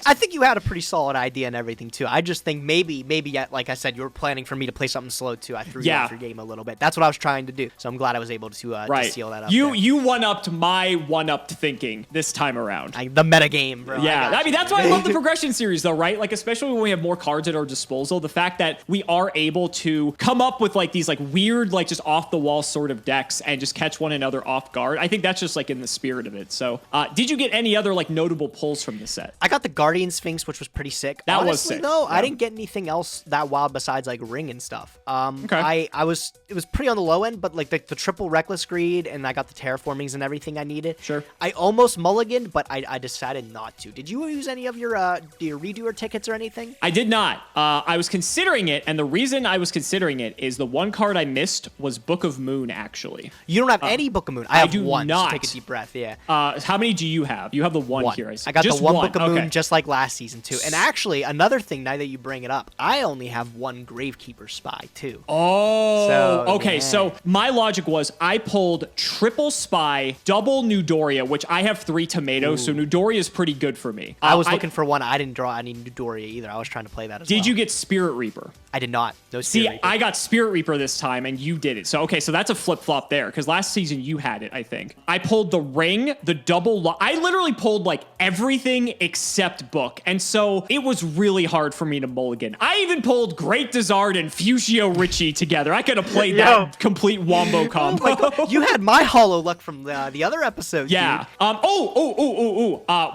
I think you had a pretty solid idea and everything too. I just think maybe like I said, you were planning for me to play something slow too. I threw you off your game a little bit. That's what I was trying to do. So I'm glad I was able to seal that up. You one-upped my one-upped thinking this time around. The meta game, bro. Yeah, I mean that's why I love the progression series though, right? Like especially when we have more cards at our disposal, the fact that we are able to come up with like these like weird like just off the wall sort of decks and just catch one another off guard. I think that's just like in the spirit of it. So did you get any other like notable pulls from the set? I got the Guardian Sphinx, which was pretty sick. That Honestly, was sick. though, I didn't get anything else that wild besides like Ring and stuff. Okay. It was pretty on the low end, but like the triple Reckless Greed, and I got the terraformings and everything I needed. Sure. I almost mulliganed, but I decided not to. Did you use any of your redoer tickets or anything? I did not. I was considering it, and the reason I was considering it is the one card I missed was Book of Moon, actually. You don't have any Book of Moon. I do one. Not. So take a deep breath, yeah. How many do you have? You have the one here, I see. I got just the one Book of Moon, just like last season, too. And actually, another thing, now that you bring it up, I only have one Gravekeeper Spy, too. Oh, so, okay. Yeah. So my logic was I pulled triple Spy, double Newdoria, which I have 3 tomatoes, so Newdoria is pretty good for me. I was looking for one. I didn't draw any Newdoria either. I was trying to play that as well. Did you get Spirit Reaper? I did not. No Spirit Reaper. I got Spirit Reaper this time, and you did it. So, okay, so that's a flip-flop there, because last season you had it, I think. I pulled the Ring, the double... I literally pulled, like, everything except Book, and so it was really hard for me to mulligan. I even pulled Great Dizard and Fusio Richie together. I could have played that complete wombo combo. Oh my God. You had my hollow luck from the other episode, yeah. Dude.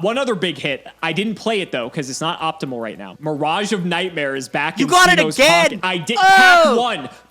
One other big hit. I didn't play it, though, because it's not optimal right now. Mirage of Nightmare is back in got it Cimo's again! pocket. I did.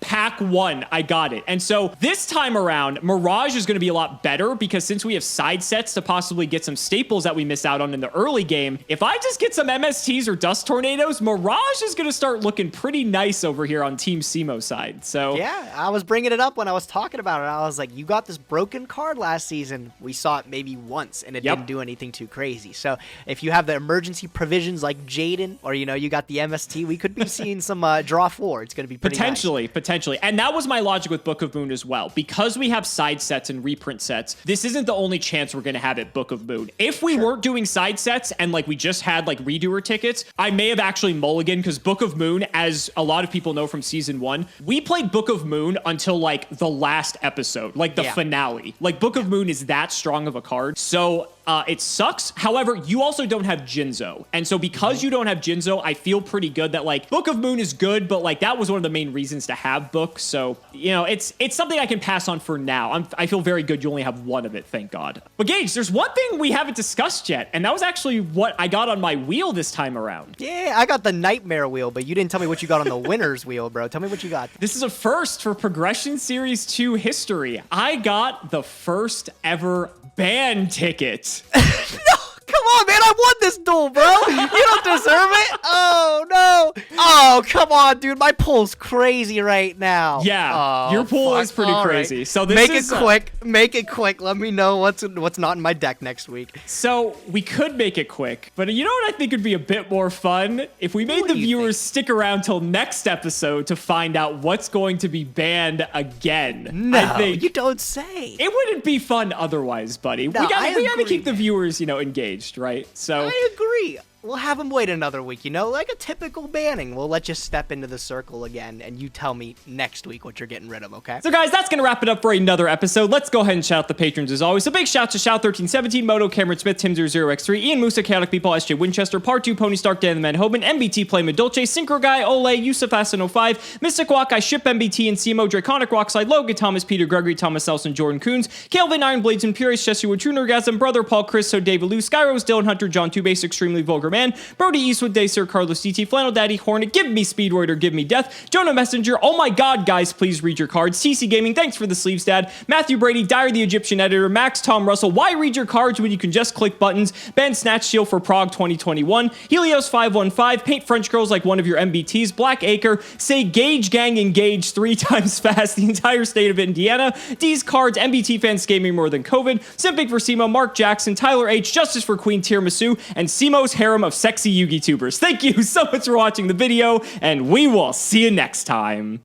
Pack one. I got it. And so this time around, Mirage is going to be a lot better because since we have side sets to possibly get some staples that we missed out on in the early game, if I just get some MSTs or Dust Tornadoes, Mirage is going to start looking pretty nice over here on Team Cimo's side. So yeah, I was bringing it up when I was talking about it. I was like, you got this broken card last season. We saw it maybe once, and it didn't do anything too crazy. So if you have the emergency provisions like Jaden, or you got the MST, we could be seeing some draw 4. It's going to be pretty potentially. And that was my logic with Book of Moon as well. Because we have side sets and reprint sets, this isn't the only chance we're going to have at Book of Moon. If we weren't doing side sets and like we just had like redoer tickets, I may have actually mulliganed, because Book of Moon, as a lot of people know from season 1, we played Book of Moon until like the last episode, like the finale. Like Book of Moon is that strong of a card. So it sucks. However, you also don't have Jinzo. And so because you don't have Jinzo, I feel pretty good that like Book of Moon is good, but like that was one of the main reasons to have Book. So, it's something I can pass on for now. I feel very good you only have one of it, thank God. But Gage, there's one thing we haven't discussed yet, and that was actually what I got on my wheel this time around. Yeah, I got the Nightmare wheel, but you didn't tell me what you got on the winner's wheel, bro. Tell me what you got. This is a first for Progression Series 2 history. I got the first ever band ticket. No! Come on, man. I won this duel, bro. You don't deserve it. Oh, no. Oh, come on, dude. My pull's crazy right now. Yeah, your pull is pretty crazy. Right. So this Make it quick. Make it quick. Let me know what's not in my deck next week. So we could make it quick, but you know what I think would be a bit more fun? If we made the viewers stick around till next episode to find out what's going to be banned again. No, you don't say. It wouldn't be fun otherwise, buddy. No, we gotta keep the viewers, engaged, right? So I agree. We'll have them wait another week, like a typical banning. We'll let you step into the circle again, and you tell me next week what you're getting rid of, okay? So, guys, that's going to wrap it up for another episode. Let's go ahead and shout out the patrons as always. So, big shout to Shout1317, Moto, Cameron Smith, Tim00x3, Ian Musa, Chaotic People, SJ Winchester, Part 2, Pony Stark, Dan the Man Hoban, MBT Play Medolce, Synchro Guy, Ole, Yusuf Asin05, Mystic Walk, I Ship MBT and Cimo, Draconic Rockslide, Logan Thomas, Peter Gregory, Thomas Nelson, Jordan Coons, Kelvin Ironblades, and Purist, Jesse Wood, True Orgasm, Brother Paul, Chris, So David Lou, Skyrose, Dylan Hunter, John 2 Base, Extremely Vulgar Man, Brody Eastwood, Day Sir, Carlos DT, Flannel Daddy, Hornet, Give Me Speedroid or Give Me Death, Jonah Messenger, oh my god, guys, please read your cards, TC Gaming, thanks for the sleeves, Dad, Matthew Brady, Dyer the Egyptian Editor, Max Tom Russell, why read your cards when you can just click buttons, Ben Snatch Seal for Prague 2021, Helios 515, Paint French Girls like one of your MBTs, Black Acre, say Gage Gang Engage 3 times fast, the entire state of Indiana, D's Cards, MBT fans gaming more than COVID, Simping for Cimo, Mark Jackson, Tyler H, Justice for Queen Tiramisu, and Cimo's harem of sexy Yugi tubers. Thank you so much for watching the video, and we will see you next time.